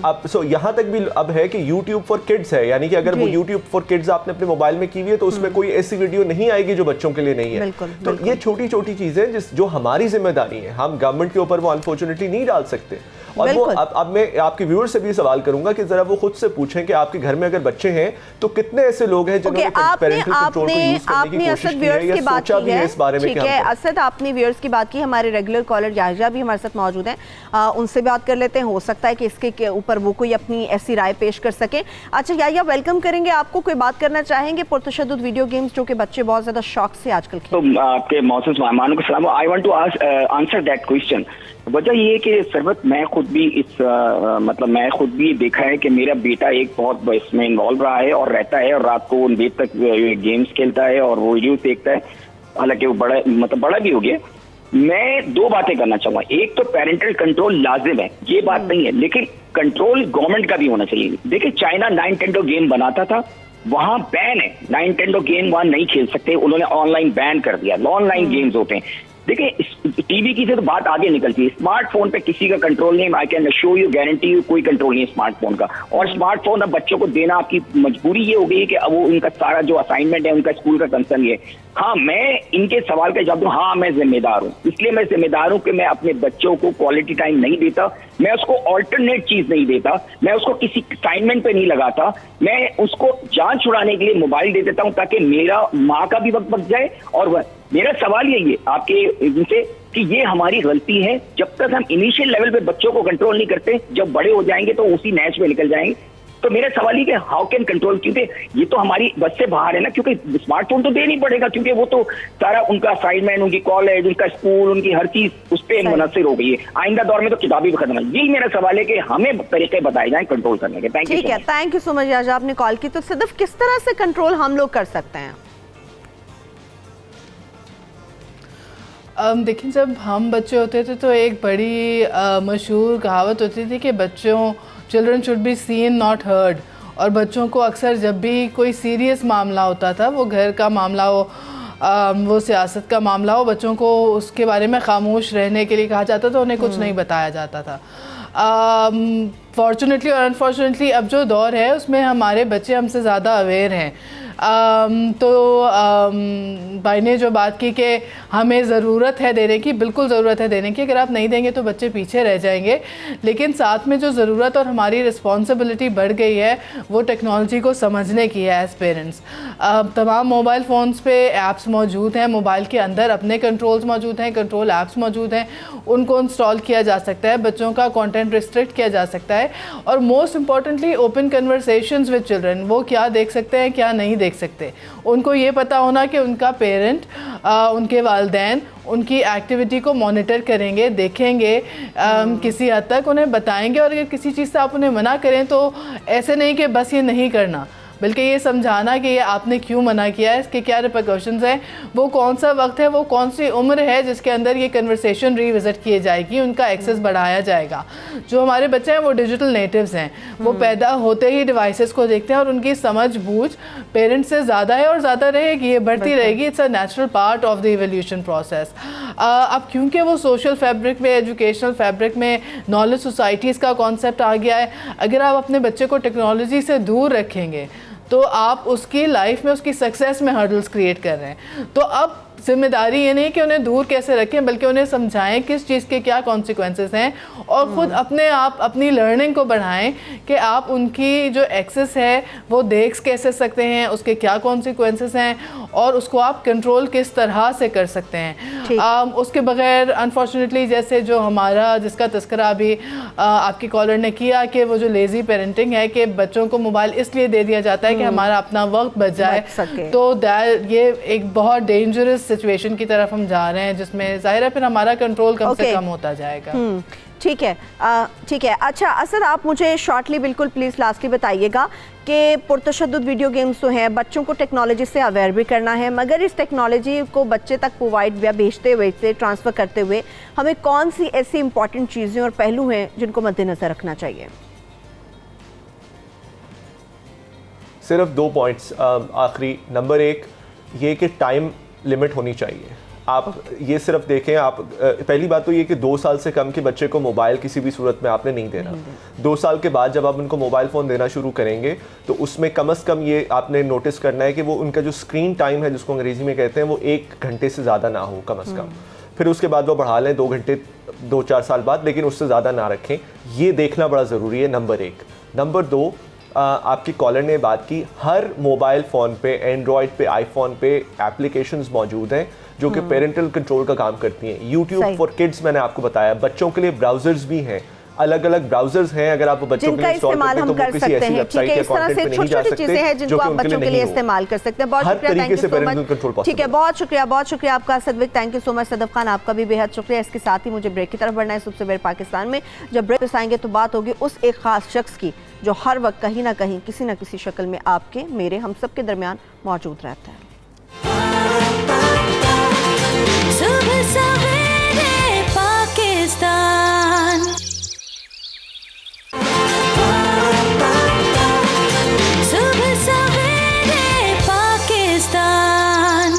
अब यहाँ तक भी अब है कि यूट्यूब फॉर किड्स है, यानी कि अगर वो यूट्यूब फॉर किड्स आपने अपने मोबाइल में की हुई है तो उसमें कोई ऐसी वीडियो नहीं आएगी जो बच्चों के लिए नहीं है। तो ये छोटी छोटी चीज़ें जो हमारी जिम्मेदारी है, हम गवर्नमेंट के ऊपर वो अनफॉर्चुनेटली नहीं डाल सकते। और वो अब मैं आपके व्यूअर से भी सवाल करूंगा कि जरा वो खुद से पूछें कि आपके घर में अगर बच्चे हैं तो कितने ऐसे लोग हैं जिन्होंने पेरेंटल कंट्रोल को यूज करने की कोशिश की है या सोचा भी है इस बारे में। ठीक है असद, आपने व्यूअर्स की बात की, हमारे रेगुलर कॉलर याहिया भी हमारे साथ मौजूद हैं, उनसे बात कर लेते हैं। हो सकता है कि इसके ऊपर वो कोई अपनी ऐसी राय पेश कर सके। अच्छा याहिया, वेलकम करेंगे आपको। कोई बात करना चाहेंगे पुरतशद्दुद वीडियो गेम्स जो कि बच्चे बहुत ज्यादा शौक से आजकल खेलते हैं? तो आपके मौसूस मेहमानों को सलाम। I want to answer that question. वजह ये है कि सरवत, मैं खुद भी देखा है कि मेरा बेटा एक बहुत इसमें इन्वॉल्व रहा है और रहता है, और रात को देर तक गेम्स खेलता है और वो वीडियोस देखता है, हालांकि वो बड़ा भी हो गया। मैं दो बातें करना चाहूंगा। एक तो पेरेंटल कंट्रोल लाजिम है, ये बात नहीं है, लेकिन कंट्रोल गवर्नमेंट का भी होना चाहिए। देखिए, चाइना नाइनटेंडो गेम बनाता था, वहां बैन है, नाइनटेंडो गेम वहां नहीं खेल सकते, उन्होंने ऑनलाइन बैन कर दिया। ऑनलाइन गेम्स होते हैं। देखिए, टीवी की से तो बात आगे निकलती है, स्मार्टफोन पे किसी का कंट्रोल नहीं। I can show you, guarantee you, कोई कंट्रोल नहीं है स्मार्टफोन का। और स्मार्टफोन अब बच्चों को देना आपकी मजबूरी ये हो गई है कि अब वो उनका सारा जो असाइनमेंट है, उनका स्कूल का कंसर्न ये। हाँ, मैं इनके सवाल का जवाब दूं, हाँ मैं जिम्मेदार हूँ। इसलिए मैं जिम्मेदार हूँ कि मैं अपने बच्चों को क्वालिटी टाइम नहीं देता, मैं उसको ऑल्टरनेट चीज नहीं देता, मैं उसको किसी असाइनमेंट पे नहीं लगाता, मैं उसको जान छुड़ाने के लिए मोबाइल दे देता हूँ ताकि मेरा माँ का भी वक्त बच जाए। और मेरा सवाल यही है आपके इनसे कि ये हमारी गलती है। जब तक हम इनिशियल लेवल पे बच्चों को कंट्रोल नहीं करते, जब बड़े हो जाएंगे तो उसी नैच में निकल जाएंगे। तो मेरा सवाल ही कि हाउ कैन कंट्रोल, क्योंकि ये तो हमारी बस से बाहर है ना, क्योंकि स्मार्टफोन तो देना ही पड़ेगा, क्योंकि वो तो सारा उनका असाइनमेंट, उनकी कॉलेज, उनका स्कूल, उनकी हर चीज उस पर मुनसर हो गई है। आइंदा दौर में तो किताबी भी खत्म है। यही मेरा सवाल है कि हमें तरीके बताए जाएं कंट्रोल करने के। Thank you. ठीक है, थैंक यू सो मच याजा, आपने कॉल की। तो सिर्फ किस तरह से कंट्रोल हम लोग कर सकते हैं? देखिए, जब हम बच्चे होते थे तो एक बड़ी मशहूर कहावत होती थी कि children should be seen not heard. और बच्चों को अक्सर जब भी कोई सीरियस मामला होता था, वो घर का मामला हो, वो सियासत का मामला हो, बच्चों को उसके बारे में खामोश रहने के लिए कहा जाता था, उन्हें कुछ नहीं बताया जाता था। फॉर्चुनेटली और अनफॉर्चुनेटली अब जो दौर है उसमें हमारे बच्चे हमसे ज़्यादा अवेयर हैं। तो भाई ने जो बात की कि हमें ज़रूरत है देने की, बिल्कुल ज़रूरत है देने की। अगर आप नहीं देंगे तो बच्चे पीछे रह जाएंगे, लेकिन साथ में जो ज़रूरत और हमारी रिस्पॉन्सिबिलिटी बढ़ गई है वो टेक्नोलॉजी को समझने की है एज़ पेरेंट्स। तमाम मोबाइल फ़ोन्स पे ऐप्स मौजूद हैं, मोबाइल के अंदर अपने कंट्रोल्स मौजूद हैं, कंट्रोल ऐप्स मौजूद हैं, उनको इंस्टॉल किया जा सकता है, बच्चों का कंटेंट रिस्ट्रिक्ट किया जा सकता है। और most importantly open conversations with children, वो क्या देख सकते हैं क्या नहीं देख सकते, उनको ये पता होना कि उनका पेरेंट, उनके वालिदैन उनकी एक्टिविटी को मॉनिटर करेंगे, देखेंगे, किसी हद तक उन्हें बताएंगे। और अगर किसी चीज़ से आप उन्हें मना करें तो ऐसे नहीं कि बस ये नहीं करना, बल्कि ये समझाना कि ये आपने क्यों मना किया है, इसके क्या रिपरकशंस हैं, वो कौन सा वक्त है, वो कौन सी उम्र है जिसके अंदर ये कन्वर्सेशन रिविज़िट की जाएगी, उनका एक्सेस बढ़ाया जाएगा। जो हमारे बच्चे हैं वो डिजिटल नेटिव्स हैं, वो पैदा होते ही डिवाइसेस को देखते हैं और उनकी समझ बूझ पेरेंट्स से ज़्यादा है और ज़्यादा रहेगी, ये बढ़ती रहेगी। It's a natural part of the evolution process. अब क्योंकि वो सोशल फैब्रिक में, एजुकेशनल फैब्रिक में नॉलेज सोसाइटीज़ का कॉन्सेप्ट आ गया है, अगर आप अपने बच्चे को टेक्नोलॉजी से दूर रखेंगे तो आप उसकी लाइफ में, उसकी सक्सेस में हर्डल्स क्रिएट कर रहे हैं। तो अब जिम्मेदारी ये नहीं कि उन्हें दूर कैसे रखें, बल्कि उन्हें समझाएं किस चीज़ के क्या कॉन्सिक्वेंसेस हैं, और ख़ुद अपने आप अपनी लर्निंग को बढ़ाएं कि आप उनकी जो एक्सेस है वो देख कैसे सकते हैं, उसके क्या कॉन्सिक्वेंसेस हैं और उसको आप कंट्रोल किस तरह से कर सकते हैं। उसके बगैर अनफॉर्चुनेटली जैसे जो हमारा जिसका तस्करा अभी आपकी कॉलर ने किया कि वो जो लेज़ी पेरेंटिंग है कि बच्चों को मोबाइल इसलिए दे दिया जाता है कि हमारा अपना वक्त बच जाए, तो ये एक बहुत डेंजरस सिचुएशन की तरफ हम जा रहे हैं, जिसमें जाहिर है फिर हमारा कंट्रोल कम से कम होता जाएगा। ठीक है, ठीक है। अच्छा असर, आप मुझे शॉर्टली बिल्कुल प्लीज़ लास्टली बताइएगा कि पुरतशद्दुद वीडियो गेम्स तो हैं, बच्चों को टेक्नोलॉजी से अवेयर भी करना है, मगर इस टेक्नोलॉजी को बच्चे तक प्रोवाइड या भेजते हुए से ट्रांसफ़र करते हुए हमें कौन सी ऐसी इंपॉर्टेंट चीज़ें और पहलू हैं जिनको मद्देनज़र रखना चाहिए? सिर्फ 2 पॉइंट्स आखिरी। नंबर 1 ये कि टाइम लिमिट होनी चाहिए। आप ये सिर्फ देखें, आप पहली बात तो ये कि 2 साल से कम के बच्चे को मोबाइल किसी भी सूरत में आपने नहीं देना। 2 साल के बाद जब आप उनको मोबाइल फ़ोन देना शुरू करेंगे तो उसमें कम से कम ये आपने नोटिस करना है कि वो उनका जो स्क्रीन टाइम है, जिसको अंग्रेज़ी में कहते हैं, वो 1 घंटे से ज़्यादा ना हो कम से कम। फिर उसके बाद वो बढ़ा लें 2 घंटे 2-4 साल बाद, लेकिन उससे ज़्यादा ना रखें। ये देखना बड़ा ज़रूरी है, नंबर 1। नंबर 2, आपकी कॉलर ने बात की, हर मोबाइल फ़ोन पे, एंड्रॉयड पे, आईफोन पे एप्लीकेशंस मौजूद हैं जो कि पेरेंटल कंट्रोल का काम करती हैं। यूट्यूब फॉर किड्स मैंने आपको बताया, बच्चों के लिए ब्राउजर्स भी हैं, अलग अलग ब्राउजर्स हैं। अगर आप बच्चों के लिए इंस्टॉल करते हैं तो वो किसी ऐसी वेबसाइट या कंटेंट पे नहीं जा सकते जिनको आप बच्चों के लिए इस्तेमाल कर सकते हैं। बहुत शुक्रिया, थैंक यू सो मच। ठीक है, बहुत शुक्रिया आपका Sadvik, thank you so much. Sadaf Khan, आपका भी बेहद शुक्रिया। इसके साथ ही मुझे ब्रेक की तरफ बढ़ना है। सबसे बड़े पाकिस्तान में जब ब्रेक आएंगे तो बात होगी उस एक खास शख्स की जो हर वक्त कहीं ना कहीं किसी न किसी शक्ल में आपके, मेरे, हम सब के दरमियान मौजूद रहता है। सुबह सवेरे पाकिस्तान, सुबह सवेरे पाकिस्तान।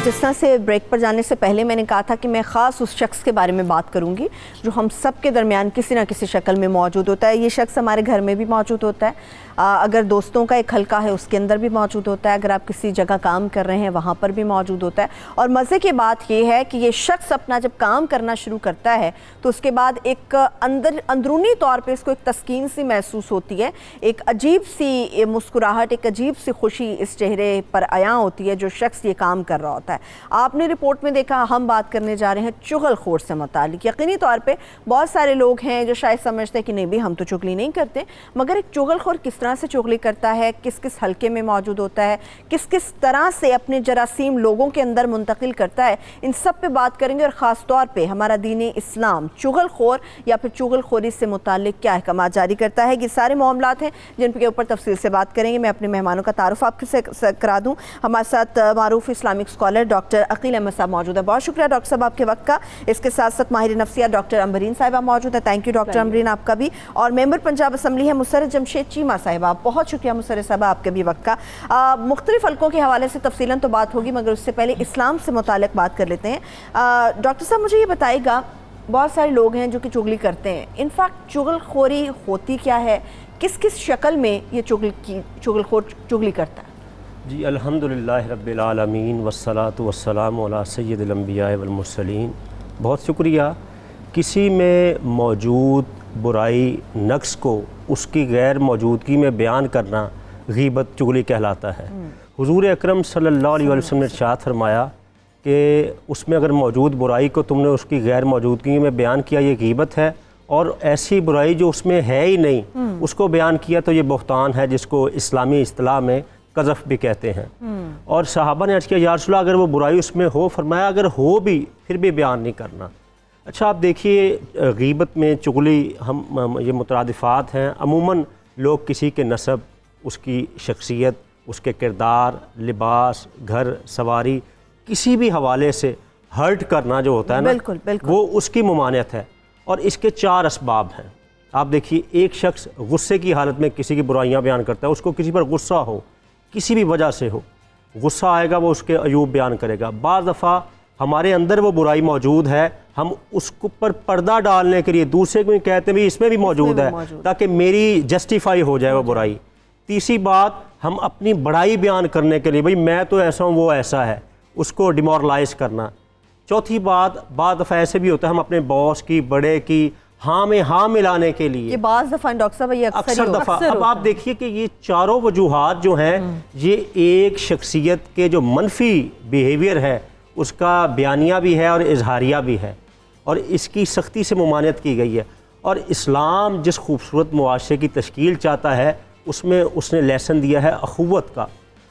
जिस तरह से ब्रेक पर जाने से पहले मैंने कहा था कि मैं ख़ास उस शख्स के बारे में बात करूंगी जो हम सब के दरमियान किसी न किसी शक्ल में मौजूद होता है। ये शख्स हमारे घर में भी मौजूद होता है, अगर दोस्तों का एक हल्का है उसके अंदर भी मौजूद होता है, अगर आप किसी जगह काम कर रहे हैं वहाँ पर भी मौजूद होता है। और मज़े की बात यह है कि ये शख्स अपना जब काम करना शुरू करता है तो उसके बाद एक अंदरूनी तौर पर इसको एक तस्कीन सी महसूस होती है, एक अजीब सी मुस्कुराहट, एक अजीब सी खुशी इस चेहरे पर आया होती है जो शख्स ये काम कर रहा होता है। आपने रिपोर्ट में देखा, हम बात करने जा रहे हैं चुगलखोर से मुतालिक। यकीनी तौर पे बहुत सारे लोग हैं जो शायद समझते हैं कि नहीं भी हम तो चुगली नहीं करते, मगर एक चुगलखोर किस तरह से चुगली करता है, किस किस हल्के में मौजूद होता है, किस किस तरह से अपने जरासीम लोगों के अंदर मुंतकिल करता है, इन सब पे बात करेंगे। और ख़ास तौर पे हमारा दीन इस्लाम चुगलखोर या फिर चुगलखोरी से मुतालिक क्या अहकाम जारी करता है, ये सारे मामलात हैं जिन के ऊपर तफसील से बात करेंगे। मैं अपने मेहमानों का तारुफ आपसे करा दूं। हमारे साथ मारूफ Islamic scholar doctor Aqeel Ahmad sahab मौजूद है। बहुत शुक्रिया डॉक्टर साहब आपके वक्त का। इसके साथ साथ माहिर नफ्सियात डॉक्टर अम्बरीन साहिबा मौजूद है। थैंक यू डॉक्टर अम्बरीन, आपका भी। और मेंबर पंजाब असम्बली है मुसर्रत जमशेद चीमा साहिबा, बहुत शुक्रिया मुसर्रत साहिबा आपके भी वक्त का। मुख्तलिफ हल्कों के हवाले से तफसीलन तो बात होगी, मगर उससे पहले इस्लाम से मुतालिक बात कर लेते हैं। डॉक्टर साहब मुझे ये बताइएगा, बहुत सारे लोग हैं जो कि चुगली करते हैं, इनफैक्ट चुगलखोरी होती क्या है, किस किस शक्ल में ये चुगलखोर चुगली करता है? जी अल्हम्दुलिल्लाह रब्बिल आलमीन वस्सलातु वस्सलामु अला सय्यिदिल अंबिया वल मुरसलीन। बहुत शुक्रिया। किसी में मौजूद बुराई नक्स को उसकी गैर मौजूदगी में बयान करना गीबत चुगली कहलाता है। हुजूर अकरम सल्लल्लाहु अलैहि वसल्लम ने इरशाद फरमाया कि उसमें अगर मौजूद बुराई को तुमने उसकी गैर मौजूदगी में बयान किया, ये गीबत है। और ऐसी बुराई जो उसमें है ही नहीं उसको बयान किया तो ये बहतान है, जिसको इस्लामी इस्तिलाह में कज़फ़ भी कहते हैं। और सहाबा ने अर्ज़ किया, या रसूल अल्लाह अगर वो बुराई उसमें हो, फरमाया अगर हो भी फिर भी बयान नहीं करना। अच्छा, आप देखिए गीबत में चुगली हम ये मुतरादिफ़ात हैं। अमूमन लोग किसी के नसब, उसकी शख्सियत, उसके किरदार, लिबास, घर सवारी, किसी भी हवाले से हर्ट करना जो होता है ना, बिल्कुल, बिल्कुल। वो उसकी ममानियत है। और इसके 4 असबाब हैं। आप देखिए, एक शख्स गुस्से की हालत में किसी की बुराइयां बयान करता है, उसको किसी पर गुस्सा हो, किसी भी वजह से हो, गुस्सा आएगा वो उसके अयूब बयान करेगा। बाज़ दफ़ा हमारे अंदर वो बुराई मौजूद है, हम उसको पर पर्दा डालने के लिए दूसरे को कहते हैं भी इसमें भी मौजूद है, ताकि मेरी जस्टिफाई हो जाए वो बुराई। तीसरी बात, हम अपनी बड़ाई बयान करने के लिए, भाई मैं तो ऐसा हूँ वो ऐसा है, उसको डिमोरलाइज करना। चौथी बात, बाद दफ़ा ऐसे भी होता है हम अपने बॉस की, बड़े की हाँ में हाँ मिलाने के लिए, ये बाज़ दफ़ा डॉक्टर साहब ये अक्सर दफ़ा। अब आप देखिए कि ये चारों वजूहात जो हैं, ये एक शख्सियत के जो मनफी बिहेवियर है उसका बयानिया भी है और इजहारिया भी है, और इसकी सख्ती से ममानियत की गई है। और इस्लाम जिस खूबसूरत मुआशरे की तश्कील चाहता है उसमें उसने लेसन दिया है अखुवत का।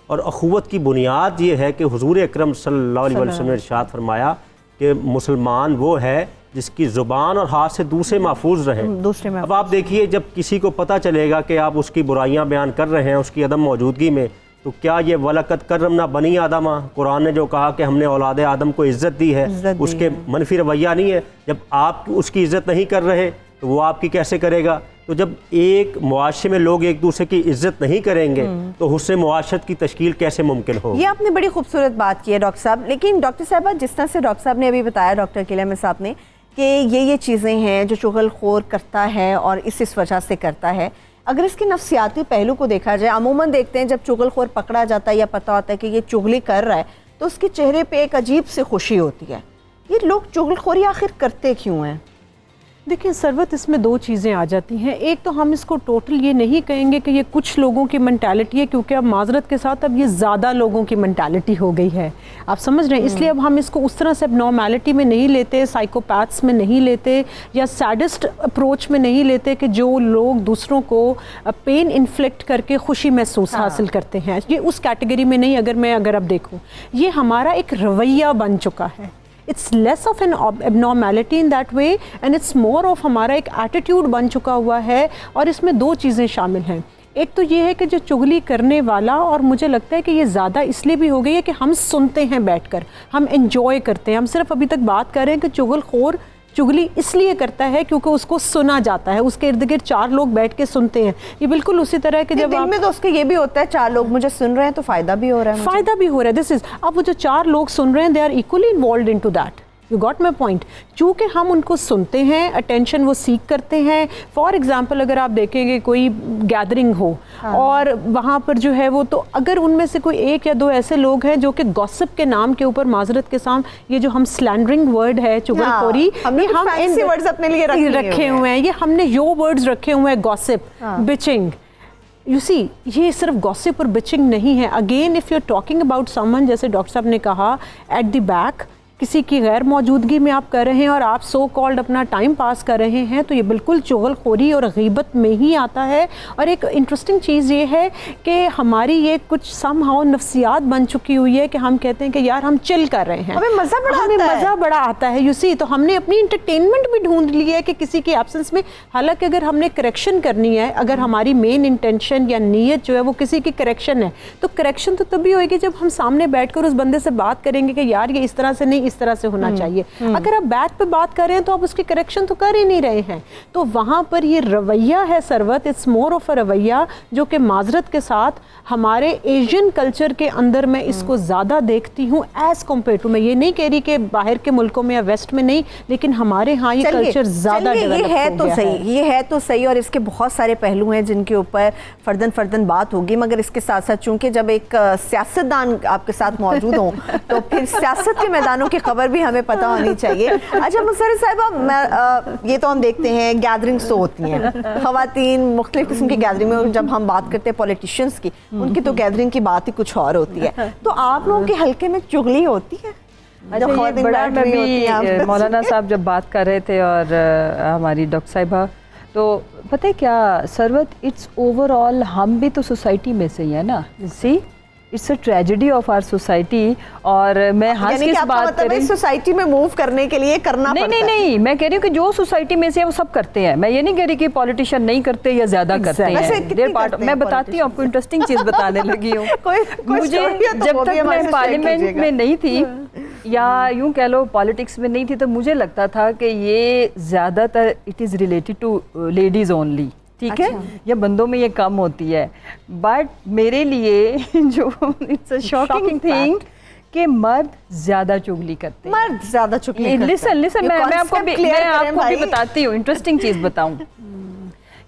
और अखुवत की बुनियाद ये है कि हुजूर अकरम सल्लल्लाहु अलैहि वसल्लम ने इरशाद फरमाया कि मुसलमान वो है जिसकी ज़ुबान और हाथ से दूसरे महफूज रहें। अब आप देखिए, जब किसी को पता चलेगा कि आप उसकी बुराइयां बयान कर रहे हैं उसकी अदम मौजूदगी में, तो क्या ये वलकत करमना बनी आदमा, कुरान ने जो कहा कि हमने औलाद आदम को इज़्ज़त दी है, उसके मनफी रवैया नहीं है। जब आप उसकी इज़्ज़त नहीं कर रहे तो वो आपकी कैसे करेगा? तो जब एक मुआशरे में लोग एक दूसरे की इज्जत नहीं करेंगे तो हुस्न मुआशरत की तश्कील कैसे मुमकिन हो? ये आपने बड़ी खूबसूरत बात की है डॉक्टर साहब। लेकिन डॉक्टर साहब, जिस तरह से डॉक्टर साहब ने अभी बताया, डॉक्टर अकील अहमद साहब ने, कि ये चीज़ें हैं जो चुगलखोर करता है और इस वजह से करता है, अगर इसके नफ्सियाती पहलू को देखा जाए, अमूमन देखते हैं जब चुगलखोर पकड़ा जाता है या पता होता है कि ये चुगली कर रहा है तो उसके चेहरे पे एक अजीब सी खुशी होती है। ये लोग चुगलखोरी आखिर करते क्यों हैं? देखिए सरवत, इसमें 2 चीज़ें आ जाती हैं। एक तो हम इसको टोटल ये नहीं कहेंगे कि ये कुछ लोगों की मेंटालिटी है, क्योंकि अब माजरत के साथ अब ये ज़्यादा लोगों की मेंटालिटी हो गई है, आप समझ रहे हैं। इसलिए अब हम इसको उस तरह से अब नॉर्मैलिटी में नहीं लेते, साइकोपैथ्स में नहीं लेते, या सैडिस्ट अप्रोच में नहीं लेते कि जो लोग दूसरों को पेन इन्फ्लिक्ट करके खुशी महसूस हासिल करते हैं, ये उस कैटेगरी में नहीं। अगर अब देखूँ, ये हमारा एक रवैया बन चुका है। It's less of an abnormality in that way, and it's more of हमारा एक एटीट्यूड बन चुका हुआ है। और इसमें 2 चीज़ें शामिल हैं। एक तो ये है कि जो चुगली करने वाला, और मुझे लगता है कि ये ज़्यादा इसलिए भी हो गई है कि हम सुनते हैं बैठकर, हम एंजॉय करते हैं। हम सिर्फ अभी तक बात कर रहे हैं कि चुगलखोर चुगली इसलिए करता है क्योंकि उसको सुना जाता है, उसके इर्द गिर्द 4 लोग बैठ के सुनते हैं। ये बिल्कुल उसी तरह के जब दिल में तो उसके ये भी होता है 4 लोग मुझे सुन रहे हैं तो फ़ायदा भी हो रहा है, फ़ायदा भी हो रहा है। दिस इज़, अब वो जो 4 लोग सुन रहे हैं, they are equally involved into that. You got my point. चूँकि हम उनको सुनते हैं, अटेंशन वो सीख करते हैं। फॉर एग्जाम्पल, अगर आप देखेंगे कोई गैदरिंग हो और वहाँ पर जो है वो, तो अगर उनमें से कोई 1 या 2 ऐसे लोग हैं जो कि गॉसिप के नाम के ऊपर, माजरत के साथ, ये जो हम स्लैंडरिंग वर्ड है, चुगलखोरी, ये हम वर्ड्स अपने लिए रखे हुए हैं, ये हमने यो वर्ड्स रखे हुए हैं, गॉसिप, बिचिंग, यू सी ये सिर्फ गॉसिप और बिचिंग नहीं है. Again if you are talking about someone, जैसे डॉक्टर साहब ने कहा, एट द बैक किसी की गैर मौजूदगी में आप कर रहे हैं और आप सो कॉल्ड अपना टाइम पास कर रहे हैं, तो ये बिल्कुल चुगलखोरी और गीबत में ही आता है. और एक इंटरेस्टिंग चीज़ ये है कि हमारी ये कुछ समहाउ नफ्सियात बन चुकी हुई है कि हम कहते हैं कि यार हम चिल कर रहे हैं, हमें मज़ा बड़ा आता है. यू सी, तो हमने अपनी इंटरटेनमेंट भी ढूंढ ली है कि किसी की एब्सेंस में. हालांकि अगर हमने करेक्शन करनी है, अगर हमारी मेन इंटेंशन या नीयत जो है वो किसी की करेक्शन है, तो करेक्शन तो तभी होगी जब हम सामने बैठकर उस बंदे से बात करेंगे कि यार ये इस तरह से नहीं, इस तरह से होना चाहिए. अगर आप बैक पे बात कर रहे हैं तो आप उसकी करेक्शन तो कर ही नहीं रहे हैं. तो वहां पर ये रवैया है Sarwat, it's more of a रवैया जो कि माजरत के साथ हमारे एशियन कल्चर के अंदर मैं इसको ज़्यादा देखती हूँ एज कम्पेयर टू. मैं ये नहीं कह रही कि बाहर के मुल्कों में या वेस्ट में नहीं, लेकिन हमारे यहाँ ये कल्चर ज़्यादा डेवलप हो गया है. ये है तो सही, और इसके बहुत सारे पहलू हैं जिनके ऊपर फर्दन बात होगी. मगर इसके साथ साथ चूंकि जब एक सियासतदान आपके साथ मौजूद हो तो फिर सियासत के मैदानों की खबर भी हमें पता होनी चाहिए. अच्छा मुसर्रत साहिबा, ये तो हम देखते हैं गैदरिंग्स तो होती हैं, खवातीन मुख्तलिफ किस्म की गैदरिंग में. जब हम बात करते हैं पॉलिटिशियंस की, उनकी तो गैदरिंग की बात ही कुछ और होती है. तो आप लोगों के हल्के में चुगली होती है? अच्छा, ये बड़ा मैं भी मौलाना साहब जब बात कर रहे थे और हमारी डॉक्टर साहिबा, तो पता है क्या सरवत, इट्स ओवरऑल हम भी तो सोसाइटी में से ही है ना. See, it's a tragedy of our society. और मैं हंस के बात कर रही हूँ सोसाइटी में मूव करने के लिए करना नहीं पड़ता नहीं, मैं कह रही हूँ कि जो सोसाइटी में से है वो सब करते हैं. मैं ये नहीं कह रही कि पॉलिटिशियन नहीं करते या ज्यादा करते हैं. There part. मैं बताती हूँ आपको, इंटरेस्टिंग चीज बताने लगी हूँ. मुझे जब तक मैं पार्लियामेंट में नहीं थी या यूं कह लो पॉलिटिक्स में नहीं थी, तो मुझे लगता था कि ये ज्यादातर it is related to ladies only. ठीक है, या बंदों में ये कम होती है. बट मेरे लिए जो इट्स अ शॉकिंग थिंग कि मर्द ज्यादा चुगली करते हैं. मर्द ज्यादा चुगली करते हैं. लिसन मैं आपको भी बताती हूँ, इंटरेस्टिंग चीज बताऊं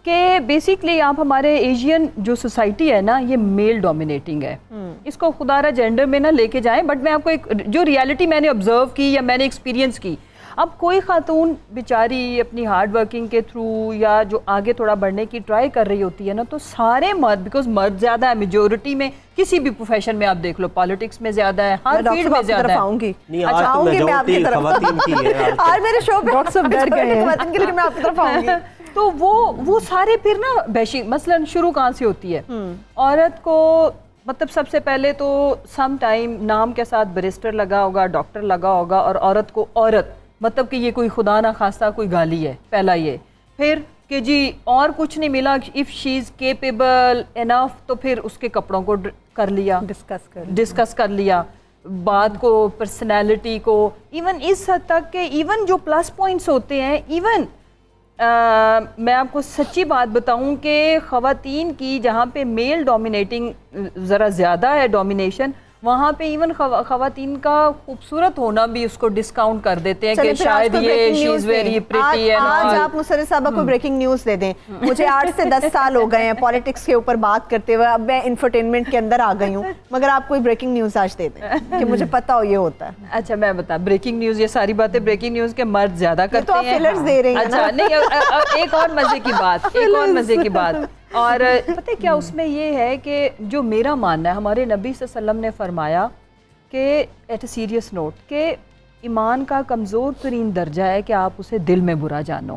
कि बेसिकली आप हमारे एशियन जो सोसाइटी है ना, ये मेल डोमिनेटिंग है. इसको खुदारा जेंडर में ना लेके जाएं, बट मैं आपको एक जो रियलिटी मैंने ऑब्जर्व की या मैंने एक्सपीरियंस की. अब कोई खातून बेचारी अपनी हार्ड वर्किंग के थ्रू या जो आगे थोड़ा बढ़ने की ट्राई कर रही होती है ना, तो सारे मर्द, बिकॉज मर्द ज़्यादा है मेजोरिटी में, किसी भी प्रोफेशन में आप देख लो, पॉलिटिक्स में ज़्यादा है, हर फील्ड में ज़्यादा है. अच्छा आऊंगी मैं आपकी तरफ. आज मेरे शो पे डॉक्टर साहब डर गए हैं खवातीन के लिए, मैं आपकी तरफ आऊंगी. तो वो सारे फिर ना बैशिंग मसलन शुरू कहाँ से होती है. औरत को मतलब सबसे पहले तो सम टाइम नाम के साथ बैरिस्टर लगा होगा, डॉक्टर लगा होगा, और औरत को औरत मतलब कि ये कोई खुदा ना खास्ता कोई गाली है, पहला ये. फिर कि जी और कुछ नहीं मिला, if she is capable enough, तो फिर उसके कपड़ों को कर लिया, डिस्कस कर लिया, बात को, पर्सनैलिटी को, इवन इस हद तक कि इवन जो प्लस पॉइंट्स होते हैं, इवन मैं आपको सच्ची बात बताऊं कि ख़वातीन की जहाँ पे मेल डोमिनेटिंग ज़रा ज़्यादा है डोमिनेशन, वहाँ पे इवन ख़वातीन का खूबसूरत होना भी उसको डिस्काउंट कर देते हैं कि शायद ये शी इज़ वेरी प्रिटी है. आज आप मुसर्रत साहबा को ब्रेकिंग न्यूज़ दे दें. मुझे 8 से 10 साल हो गए हैं पॉलिटिक्स के ऊपर बात करते हुए, अब मैं इंफरटेनमेंट के अंदर आ गई हूँ, मगर आप कोई ब्रेकिंग न्यूज़ आज दे दें कि मुझे पता हो ये होता है. अच्छा मैं बता, ब्रेकिंग न्यूज़, ये सारी बातें ब्रेकिंग न्यूज़ के मर्द ज़्यादा करते तो आप हैं. फिलर्स दे रही हैं. अच्छा नहीं, एक और मज़े की बात, एक और मज़े की बात. और पता है क्या उसमें ये है कि जो मेरा मानना है, हमारे नबी सल्लल्लाहु अलैहि वसल्लम ने फरमाया कि एट अ सीरियस नोट कि ईमान का कमज़ोर तरीन दर्जा है कि आप उसे दिल में बुरा जानो.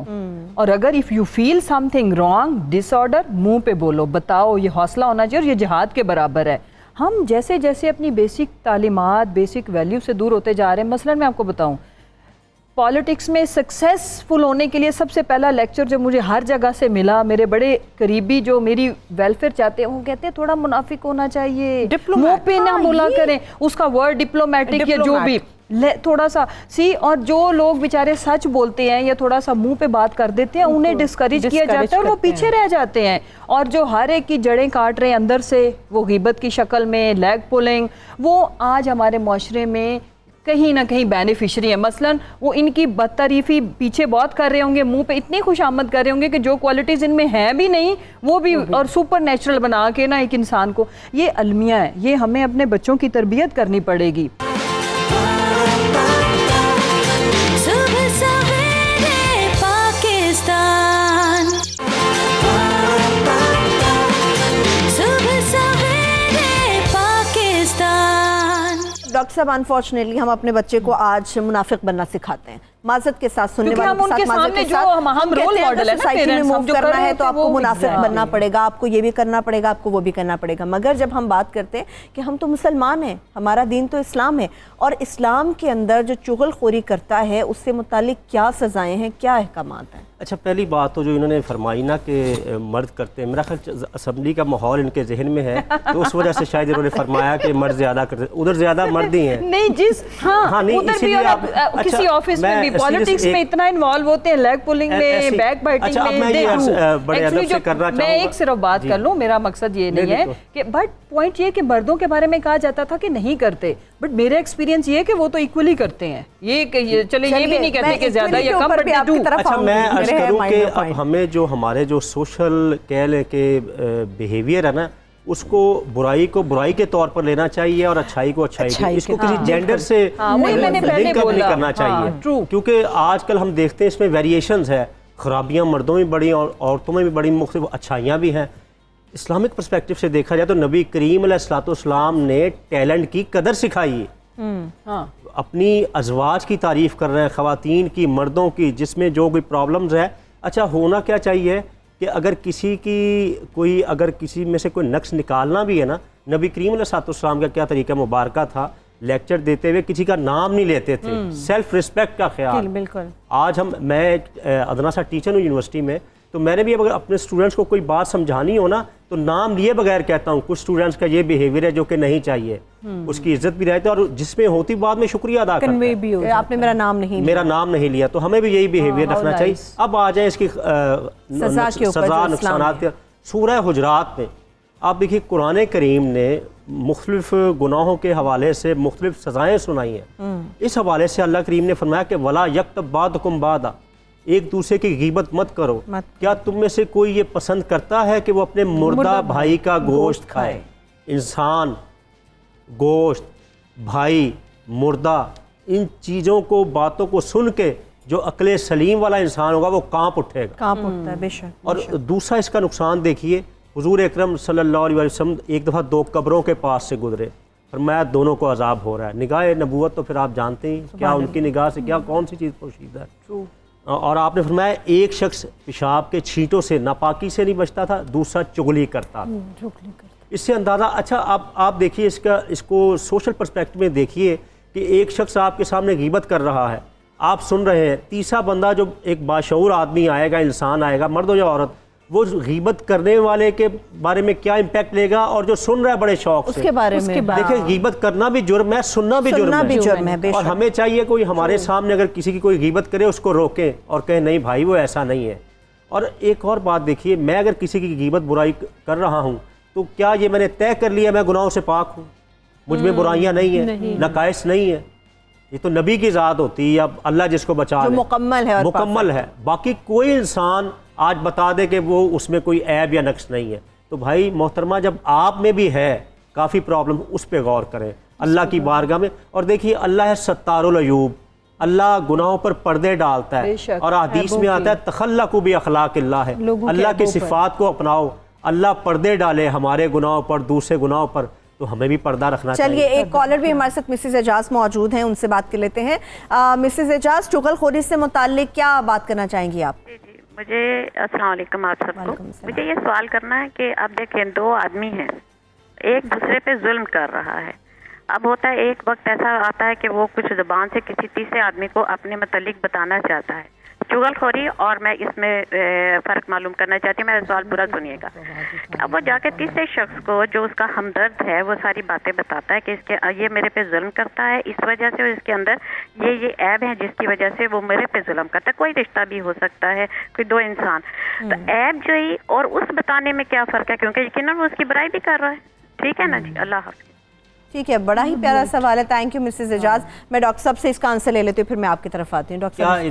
और अगर if you feel something wrong, disorder, मुंह पे बोलो, बताओ. ये हौसला होना चाहिए और ये जिहाद के बराबर है. हम जैसे जैसे अपनी बेसिक तालीमात, बेसिक वैल्यू से दूर होते जा रहे हैं. मसलन मैं आपको बताऊं, पॉलिटिक्स में सक्सेसफुल होने के लिए सबसे पहला लेक्चर जो मुझे हर जगह से मिला, मेरे बड़े करीबी जो मेरी वेलफेयर चाहते हैं, वो कहते हैं थोड़ा मुनाफिक होना चाहिए, मुंह पे ना बोला करें, उसका वर्ड डिप्लोमेटिक या जो भी थोड़ा सा सी. और जो लोग बेचारे सच बोलते हैं या थोड़ा सा मुंह पे बात कर देते हैं, उन्हें डिस्करेज किया जाता है और वो पीछे रह जाते हैं. और जो हर एक की जड़ें काट रहे हैं अंदर से, वो गिबत की शक्ल में, लेग पुलिंग, वो आज हमारे मुआशरे में कहीं ना कहीं बेनिफिशरी है. मसलन वो इनकी बदतारीफी पीछे बहुत कर रहे होंगे, मुंह पे इतनी खुशामद कर रहे होंगे कि जो क्वालिटीज़ इनमें हैं भी नहीं वो भी और सुपर नेचुरल बना के ना एक इंसान को. ये अलमिया है, ये हमें अपने बच्चों की तरबियत करनी पड़ेगी. सुबह सवेरे पाकिस्तान डॉक्टर साहब अनफॉर्चुनेटली हम अपने बच्चे को आज मुनाफिक बनना सिखाते हैं, माजरत के साथ सुनने क्योंकि वालों हम के उनके साथ माजरत सामने के जो साथ हम कहते रोल हैं मॉडल है ना, सोसाइटी में parents, हम मूव जो करना कर रहे है तो थे आपको वो मुनाफिक exactly। बनना पड़ेगा, आपको ये भी करना पड़ेगा, आपको वो भी करना पड़ेगा। मगर जब हम बात करते हैं कि हम तो मुसलमान हैं, हमारा दीन तो इस्लाम है, और इस्लाम के अंदर जो चुगलखोरी करता है उससे मुतालिक क्या सजाएं हैं, क्या अहकामात हैं? अच्छा, पहली बात तो जो इन्होंने फरमाई ना कि मर्द करते हैं, मेरा ख्याल असेंबली का माहौल इनके जहन में है तो उस वजह से शायद इन्होंने फरमाया कि मर्द ज़्यादा करते, उधर ज़्यादा मर्द ही हैं। नहीं जिस हाँ नहीं, उधर भी, इसीलिए और आप- किसी अच्छा, ऑफिस में मैं भी सीरियस पॉलिटिक्स में एक- इतना इन्वॉल्व होते हैं, लेग पुलिंग में, ऐसी- बैक बाइटिंग अच्छा, अब में, मैं ये they do। बड़े अदब Actually से करना मैं चाहूँगा। एक सिर्फ बात जी। कर लूँ, मेरा मकसद ये नहीं है कि बट पॉइंट ये कि मर्दों के बारे में कहा जाता था कि नहीं करते, बट मेरा एक्सपीरियंस ये है कि वो तो इक्वली करते हैं। ये चले ये भी नहीं कहते कि ज्यादा या कम, बट they do। अच्छा, मैं अर्ज करूँ कि अब हमें जो हमारे जो सोशल कह लें कि बिहेवियर है ना, उसको बुराई को बुराई के तौर पर लेना चाहिए और अच्छाई को अच्छाई के, इसको किसी जेंडर से वही मैंने पहले लिंक अप नहीं बोला। करना चाहिए, क्योंकि आजकल हम देखते हैं इसमें वेरिएशंस है, खराबियाँ मर्दों में बड़ी और औरतों में भी बड़ी, मुख्तलिफ अच्छाइयाँ भी हैं। इस्लामिक पर्सपेक्टिव से देखा जाए तो नबी करीम अलैहिस्सलाम ने टैलेंट की कदर सिखाई है। अपनी अजवाज की तारीफ़ कर रहे हैं, ख़वातीन की, मर्दों की, जिसमें जो कोई प्रॉब्लम्स है। अच्छा, होना क्या चाहिए कि अगर किसी में से कोई नक्स निकालना भी है ना, नबी करीम अलैहिस्सलाम का क्या तरीका मुबारक था, लेक्चर देते हुए किसी का नाम नहीं लेते थे, सेल्फ रिस्पेक्ट का ख्याल। बिल्कुल। आज मैं अदना सा टीचर हूँ यूनिवर्सिटी में, तो मैंने भी अगर अपने स्टूडेंट्स को कोई बात समझानी हो ना तो नाम लिए बगैर कहता हूँ, कुछ स्टूडेंट्स का ये बिहेवियर है जो कि नहीं चाहिए, उसकी इज्जत भी रहती है और जिसमें होती बाद में शुक्रिया अदा करता है भी हो आपने मेरा नाम नहीं मेरा नाम नहीं लिया, तो हमें भी यही बिहेवियर रखना चाहिए। अब आ जाए इसकी सजा के ऊपर सजा जो इस्लाम नुकसानात के। सूरह हुजरात में आप देखिए कुरान करीम ने मुख्तलिफ गुनाहों के हवाले से मुख्तलिफ सजाएँ सुनाई हैं। इस हवाले से अल्लाह करीम ने फरमाया कि वला यक्तब बादकुम बादा, एक दूसरे की गीबत मत करो। क्या तुम में से कोई ये पसंद करता है कि वो अपने मुर्दा भाई का गोश्त खाए? इंसान, गोश्त, भाई, मुर्दा, इन चीज़ों को, बातों को सुन के जो अक्ल सलीम वाला इंसान होगा वो कांप उठेगा, कांप उठता है बेशक। और दूसरा इसका नुकसान देखिए, हुजूर अकरम सल्लल्लाहु अलैहि वसल्लम एक दफ़ा दो कब्रों के पास से गुजरे, फरमाया दोनों को अजाब हो रहा है। निगाह नबूवत तो फिर आप जानते हैं क्या उनकी निगाह से क्या कौन सी चीज़ पोशीदा है। और आपने फरमाया एक शख्स पेशाब के छींटों से, नापाकी से नहीं बचता था, दूसरा चुगली करता था। इससे अंदाज़ा, अच्छा आप देखिए इसको सोशल पर्सपेक्टिव में देखिए कि एक शख्स आपके सामने गीबत कर रहा है, आप सुन रहे हैं, तीसरा बंदा जो एक बाशऊर आदमी आएगा, इंसान आएगा, मर्द हो या औरत, वो गीबत करने वाले के बारे में क्या इम्पैक्ट लेगा, और जो सुन रहा है बड़े शौक उसके बारे में देखिए, गीबत करना भी जुर्म है, सुनना भी जुर्म है। और हमें चाहिए कोई हमारे सामने अगर किसी की कोई गीबत करे उसको रोके और कहे नहीं भाई वो ऐसा नहीं है। और एक और बात देखिए, मैं अगर किसी की गीबत बुराई कर रहा हूँ तो क्या ये मैंने तय कर लिया मैं गुनाहों से पाक हूँ, मुझ में बुराइयाँ नहीं है, नकाइस नहीं है? ये तो नबी की ज़ात होती है, अब अल्लाह जिसको बचा ले, मुकम्मल है। बाकी कोई इंसान आज बता दे कि वो उसमें कोई ऐब या नक्स नहीं है, तो भाई मोहतरमा जब आप में भी है काफ़ी प्रॉब्लम, उस पर गौर करें अल्लाह की बारगाह में। और देखिए अल्लाह है सत्तारुल अयूब, अल्लाह गुनाहों पर पर्दे डालता है, और हदीस में आता है तखल्लकू बि अखलाकिल्लाह है, अल्लाह की सिफात को अपनाओ, अल्लाह पर्दे डाले हमारे गुनाहों पर, दूसरे गुनाहों पर, तो हमें भी पर्दा रखना चाहिए। चलिए, एक कॉलर भी हमारे साथ मिसेस एजाज मौजूद हैं, उनसे बात कर लेते हैं। मिसेस एजाज, चुगलखोरी से मुताल्लिक क्या बात करना चाहेंगी आप? जी, मुझे अस्सलाम वालेकुम आप सबको। मुझे ये सवाल करना है कि अब देखिए दो आदमी हैं, एक दूसरे पे जुल्म कर रहा है। अब होता है एक वक्त ऐसा आता है कि वो कुछ जुबान से किसी तीसरे आदमी को अपने मतलब बताना चाहता है, चुगलखोरी, और मैं इसमें फ़र्क मालूम करना चाहती हूँ, मेरा सवाल पूरा सुनिएगा। अब वो जाके तीसरे शख्स को जो उसका हमदर्द है वो सारी बातें बताता है कि इसके ये मेरे पे जुल्म करता है इस वजह से, और इसके अंदर ये ऐब है जिसकी वजह से वो मेरे पे जुल्म करता है। कोई रिश्ता भी हो सकता है, कोई दो इंसान, तो ऐब जो ही और उस बताने में क्या फ़र्क है, क्योंकि यकीनन वो उसकी बुराई भी कर रहा है। ठीक है ना जी, अल्लाह हाफ़िज़। ठीक है, बड़ा ही प्यारा सवाल है, थैंक यू मिसेस एजाज। मैं डॉक्टर साहब से इसका आंसर ले लेती हूँ, फिर मैं आपकी तरफ आती हूँ। डॉक्टर साहब,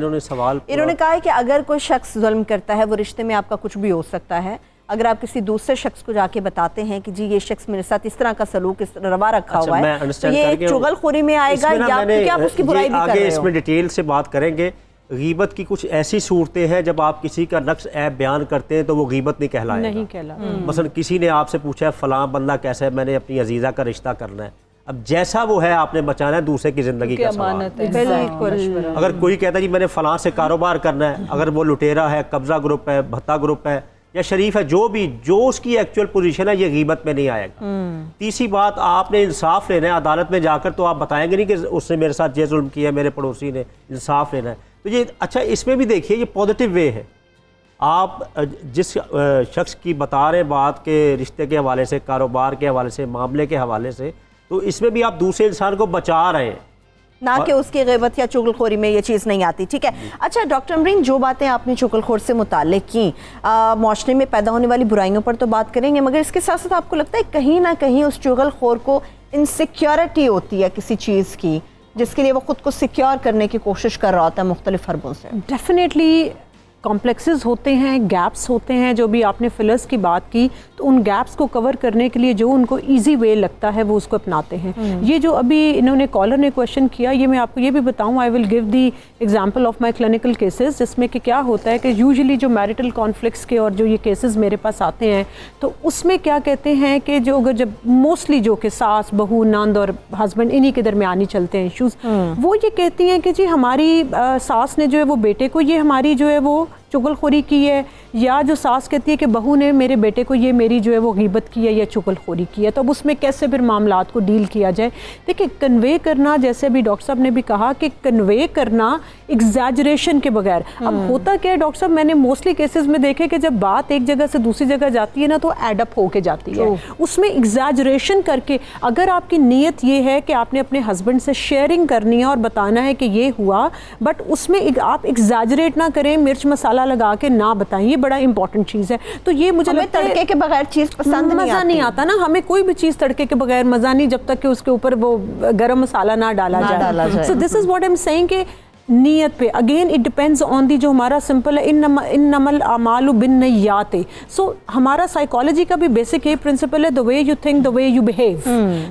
इन्होंने कहा है कि अगर कोई शख्स जुल्म करता है, वो रिश्ते में आपका कुछ भी हो सकता है, अगर आप किसी दूसरे शख्स को जाके बताते हैं कि जी ये शख्स मेरे साथ इस तरह का सलूक, इस रवा रखा हुआ है, तो ये चुगलखोरी में आएगा या क्योंकि आप उसकी बुराई भी कर रहे हो? इसमें डिटेल से बात करेंगे। गीबत की कुछ ऐसी सूरतें हैं जब आप किसी का नक्स ऐब बयान करते हैं तो वो गीबत नहीं कहलाएगा। नहीं कहला। मसलन किसी ने आपसे पूछा है फलां बंदा कैसा है, मैंने अपनी अजीज़ा का रिश्ता करना है, अब जैसा वो है आपने बचाना है, दूसरे की ज़िंदगी का सवाल। अमानत है। बिल्कुल। अगर कोई कहता है जी मैंने फ़लाँ से कारोबार करना है, अगर वो लुटेरा है, कब्ज़ा ग्रुप है, भत्ता ग्रुप है या शरीफ है, जो उसकी एक्चुअल पोजीशन है, ये गीबत में नहीं आएगा। तीसरी बात, आपने इंसाफ लेना है अदालत में जाकर, तो आप बताएंगे नहीं कि उसने मेरे साथ ये जुल्म किया, मेरे पड़ोसी ने, इंसाफ लेना है। तो ये अच्छा, इसमें भी देखिए ये पॉजिटिव वे है। आप जिस शख्स की बता रहे बात के रिश्ते के हवाले से, कारोबार के हवाले से, मामले के हवाले से, तो इसमें भी आप दूसरे इंसान को बचा रहे हैं, ना कि उसकी ग़ीबत या चुगलखोरी में ये चीज़ नहीं आती। ठीक है। अच्छा डॉक्टर अमरीन, जो बातें आपने चुगलखोर से मुताल्लिक की, माशरे में पैदा होने वाली बुराइयों पर तो बात करेंगे, मगर इसके साथ साथ आपको लगता है कहीं ना कहीं उस चुगलखोर को इनसिक्योरिटी होती है किसी चीज़ की, जिसके लिए वो खुद को सिक्योर करने की कोशिश कर रहा होता है मुख्तलिफ हरबों से? डेफिनेटली कॉम्प्लेक्सेस होते हैं, गैप्स होते हैं। जो भी आपने फिलर्स की बात की, तो उन गैप्स को कवर करने के लिए जो उनको इजी वे लगता है वो उसको अपनाते हैं। ये जो अभी इन्होंने कॉलर ने क्वेश्चन किया, ये मैं आपको ये भी बताऊं, I will give the example of my clinical cases, जिसमें कि क्या होता है कि यूजुअली जो मैरिटल कॉन्फ्लिक्ट्स के और जो ये केसेस मेरे पास आते हैं, तो उसमें क्या कहते हैं कि जो अगर जब मोस्टली जो कि सास, बहू, नंद और हस्बैंड इन्हीं के दरमियानी चलते हैं इशूज़, वो ये कहती हैं कि जी हमारी सास ने जो है वो बेटे को ये हमारी जो है वो चुगलखोरी की है, या जो सास कहती है कि बहू ने मेरे बेटे को ये मेरी जो है वो ग़ीबत की है या चुगलखोरी की है। तो अब उसमें कैसे फिर मामलात को डील किया जाए? देखिए, कन्वे करना, जैसे अभी डॉक्टर साहब ने भी कहा कि कन्वे करना एग्जैजरेशन के बगैर। अब होता क्या है डॉक्टर साहब, मैंने मोस्टली केसेस में देखे कि जब बात एक जगह से दूसरी जगह जाती है ना, तो एडअप होके जाती है, उसमें एग्जैजरेशन करके। अगर आपकी नीयत ये है कि आपने अपने हस्बैंड से शेयरिंग करनी है और बताना है कि ये हुआ, बट उसमें आप एग्जैजरेट ना करें, मिर्च मसाला लगा के ना बताएं, ये बड़ा इंपॉर्टेंट चीज़ है। तो ये मुझे लगता है तड़के के बगैर चीज़ पसंद मज़ा नहीं आता ना, हमें कोई भी चीज़ तड़के के बगैर मज़ा नहीं, जब तक कि उसके ऊपर वो गरम मसाला ना डाला जाए। So this is what I am saying कि नीयत पे again it depends on the, जो हमारा सिंपल है इन्नमल अमालु बिन्नियात। सो हमारा साइकोलॉजी का भी बेसिक ये प्रिंसिपल है, the way you think the way you behave.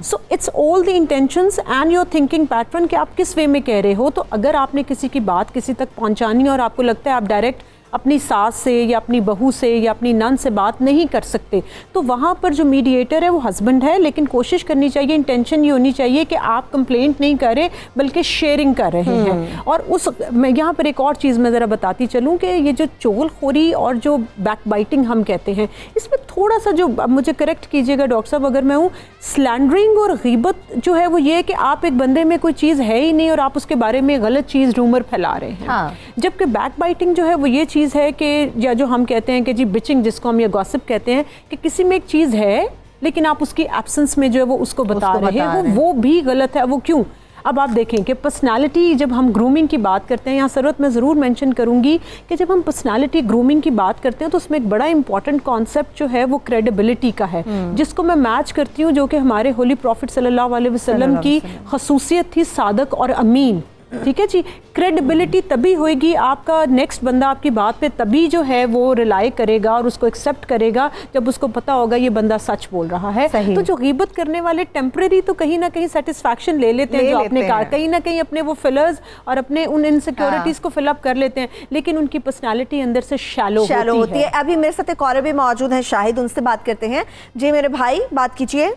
So it's all the intentions and your thinking pattern कि आप किस वे में कह रहे हो। तो अगर आपने किसी की बात किसी तक पहुंचानी है और आपको लगता है आप डायरेक्ट अपनी सास से या अपनी बहू से या अपनी नंद से बात नहीं कर सकते, तो वहाँ पर जो मीडिएटर है वो हस्बैंड है, लेकिन कोशिश करनी चाहिए, इंटेंशन ये होनी चाहिए कि आप कंप्लेंट नहीं कर रहे बल्कि शेयरिंग कर रहे हैं। और उस मैं यहाँ पर एक और चीज़ मैं ज़रा बताती चलूँ कि ये जो चुगलखोरी और जो बैकबाइटिंग हम कहते हैं, इसमें थोड़ा सा जो, अब मुझे करेक्ट कीजिएगा डॉक्टर साहब अगर मैं हूँ, स्लैंडरिंग और ग़ीबत जो है वो ये है कि आप एक बंदे में कोई चीज़ है ही नहीं और आप उसके बारे में गलत चीज़ रूमर फैला रहे हैं। जबकि बैकबाइटिंग जो है वो ये चीज़ है कि, या जो हम कहते हैं कि जी बिचिंग, जिसको हम ये गॉसिप कहते हैं, कि किसी में एक चीज़ है लेकिन आप उसकी एब्सेंस में जो है वो उसको बता रहे हैं, वो भी गलत है। वो क्यों? अब आप देखें कि पर्सनालिटी, जब हम ग्रूमिंग की बात करते हैं, यहाँ ज़रूरत मैं ज़रूर मेंशन करूँगी कि जब हम पर्सनालिटी ग्रूमिंग की बात करते हैं तो उसमें एक बड़ा इंपॉर्टेंट कॉन्सेप्ट जो है वो क्रेडिबिलिटी का है, जिसको मैं मैच करती हूँ, जो कि हमारे होली प्रॉफिट सल्लल्लाहु अलैहि वसल्लम की खसूसियत थी, सादक और अमीन। ठीक है जी, क्रेडिबिलिटी तभी होएगी, आपका नेक्स्ट बंदा आपकी बात पे तभी जो है वो रिलाई करेगा और उसको एक्सेप्ट करेगा जब उसको पता होगा ये बंदा सच बोल रहा है। तो जो ग़ीबत करने वाले टेम्परेरी तो कहीं ना कहीं सेटिस्फैक्शन ले लेते हैं, जो आपने कहा, कहीं ना कहीं अपने वो फिलर्स और अपने उन इनसिक्योरिटीज़ को फिलअप कर लेते हैं, लेकिन उनकी पर्सनैलिटी अंदर से शैलो होती है। अभी मेरे साथ एक और भी मौजूद है शाहिद, उनसे बात करते हैं। जी मेरे भाई, बात कीजिए।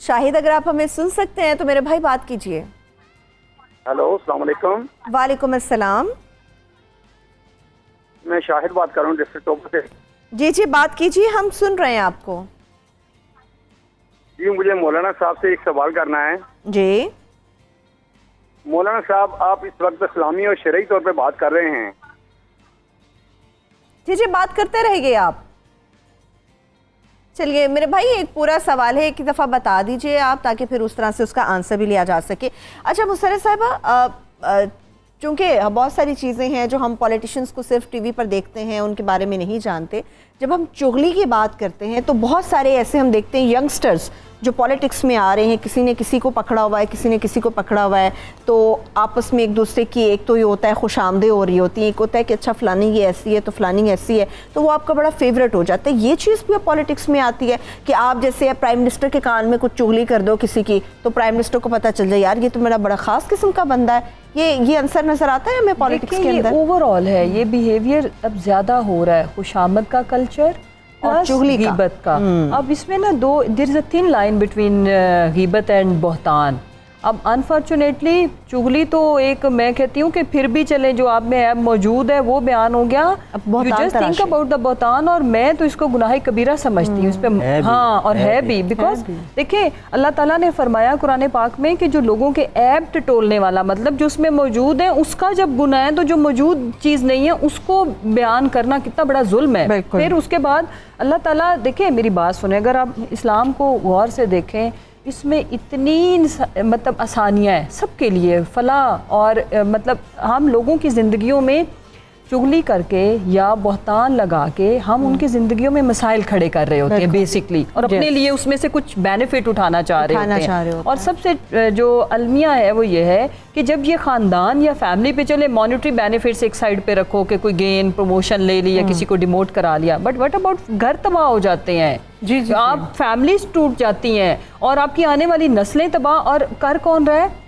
शाहिद, अगर आप हमें सुन सकते हैं तो मेरे भाई बात कीजिए। हेलो, अस्सलाम वालेकुम। वालेकुम अस्सलाम। मैं शाहिद बात कर रहा हूँ डिस्ट्रिक्ट टोबा से। जी जी, बात कीजिए, हम सुन रहे हैं आपको। जी, मुझे मौलाना साहब से एक सवाल करना है। जी मौलाना साहब, आप इस वक्त इस्लामी और शरई तौर पे बात कर रहे हैं। जी जी, बात करते रहिए आप। चलिए मेरे भाई, एक पूरा सवाल है, एक दफ़ा बता दीजिए आप, ताकि फिर उस तरह से उसका आंसर भी लिया जा सके। अच्छा मुसर्रत साहिबा, चूँकि बहुत सारी चीज़ें हैं जो हम पॉलिटिशियंस को सिर्फ टीवी पर देखते हैं, उनके बारे में नहीं जानते। जब हम चुगली की बात करते हैं तो बहुत सारे ऐसे हम देखते हैं यंगस्टर्स जो पॉलिटिक्स में आ रहे हैं, किसी ने किसी को पकड़ा हुआ है, किसी ने किसी को पकड़ा हुआ है, तो आपस में एक दूसरे की, एक तो ये होता है खुशामदे हो रही होती है, एक होता है कि अच्छा फ़लानी ये ऐसी है तो फ़लानी ऐसी है, तो वो आपका बड़ा फेवरेट हो जाता है। ये चीज़ भी पॉलिटिक्स में आती है कि आप जैसे प्राइम मिनिस्टर के कान में कुछ चुगली कर दो किसी की, तो प्राइम मिनिस्टर को पता चल जाए यार ये तो मेरा बड़ा ख़ास किस्म का बंदा है। ये आंसर नज़र आता है हमें पॉलिटिक्स के अंदर। ओवरऑल है ये बिहेवियर अब ज़्यादा हो रहा है, खुशामद का कल्चर प्लस चुगली का। गीबत का। अब इसमें ना दो, there is a thin line between गीबत एंड बहतान। अब अनफॉर्चुनेटली चुगली तो एक, मैं कहती हूँ कि फिर भी चले, जो आप में ऐप मौजूद है वो बयान हो गया, you just think about the बहतान, और मैं तो इसको गुनाह कबीरा समझती हूँ इस पे। हाँ, और है भी, बिकॉज देखिए अल्लाह ताला ने फरमाया कुरान पाक में कि जो लोगों के ऐप टटोलने वाला, मतलब जो उसमें मौजूद है उसका जब गुनाह है, तो जो मौजूद चीज़ नहीं है उसको बयान करना कितना बड़ा जुल्म है। फिर उसके बाद अल्लाह ताला, देखिए मेरी बात सुने, अगर आप इस्लाम को गौर से देखें, इसमें इतनी मतलब आसानियाँ हैं सबके लिए, फलाह, और मतलब हम लोगों की ज़िंदगियों में चुगली करके या बहतान लगा के हम उनकी ज़िंदगियों में मसाइल खड़े कर रहे होते हैं बेसिकली, और अपने लिए उसमें से कुछ बेनिफिट उठाना चाह रहे होते हैं। और सबसे जो अलमिया है वो ये है कि जब ये ख़ानदान या फैमिली पे चले, मॉनिटरी बेनिफिट्स एक साइड पे रखो कि कोई गेन प्रमोशन ले लिया, किसी को डिमोट करा लिया, बट व्हाट अबाउट घर तबाह हो जाते हैं, जी, आप फैमिलीज टूट जाती हैं और आपकी आने वाली नस्लें तबाह, और कर कौन रहा है?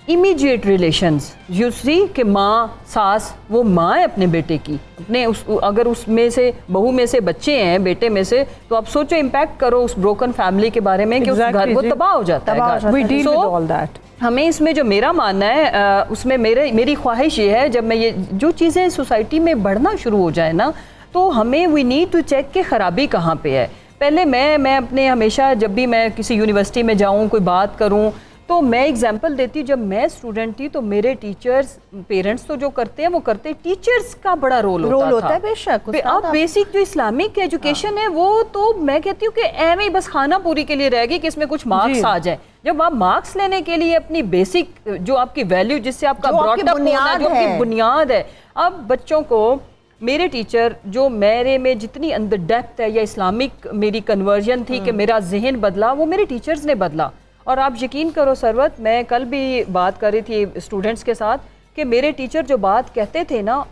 Immediate relations. यू सी कि माँ, सास, वो माँ है अपने बेटे की, अपने अगर उसमें से बहू में से बच्चे हैं, बेटे में से, तो आप सोचो इम्पैक्ट करो उस ब्रोकन फैमिली के बारे में कि उस घर वो तबाह हो जाता है। सो हमें इसमें जो मेरा मानना है, उसमें मेरी ख्वाहिश ये है, जब मैं ये जो चीज़ें सोसाइटी में बढ़ना शुरू हो जाए ना, तो हमें वी नीड टू चेक कि खराबी कहाँ पे है। पहले मैं अपने हमेशा जब भी मैं किसी यूनिवर्सिटी में जाऊँ, कोई बात करूँ, तो मैं एग्जांपल देती हूँ, जब मैं स्टूडेंट थी तो मेरे टीचर्स, पेरेंट्स तो जो करते हैं वो करते, टीचर्स का बड़ा रोल होता है बेशक। अब बेसिक जो इस्लामिक एजुकेशन है वो तो मैं कहती हूँ कि एवं ही बस खाना पूरी के लिए रहेगी कि इसमें कुछ मार्क्स आ जाए। जब आप मार्क्स लेने के लिए अपनी बेसिक जो आपकी वैल्यू, जिससे आपका ब्रॉटअप होना, जो आपकी बुनियाद है, अब बच्चों को, मेरे टीचर जो मेरे में जितनी अंदर डेप्थ है या इस्लामिक मेरी कन्वर्जन थी कि मेरा जहन बदला, वो मेरे टीचर्स ने बदला। और आप यकीन करो सरवत, मैं कल भी बात कर रही थी स्टूडेंट्स के साथ कि मेरे टीचर जो बात कहते थे ना,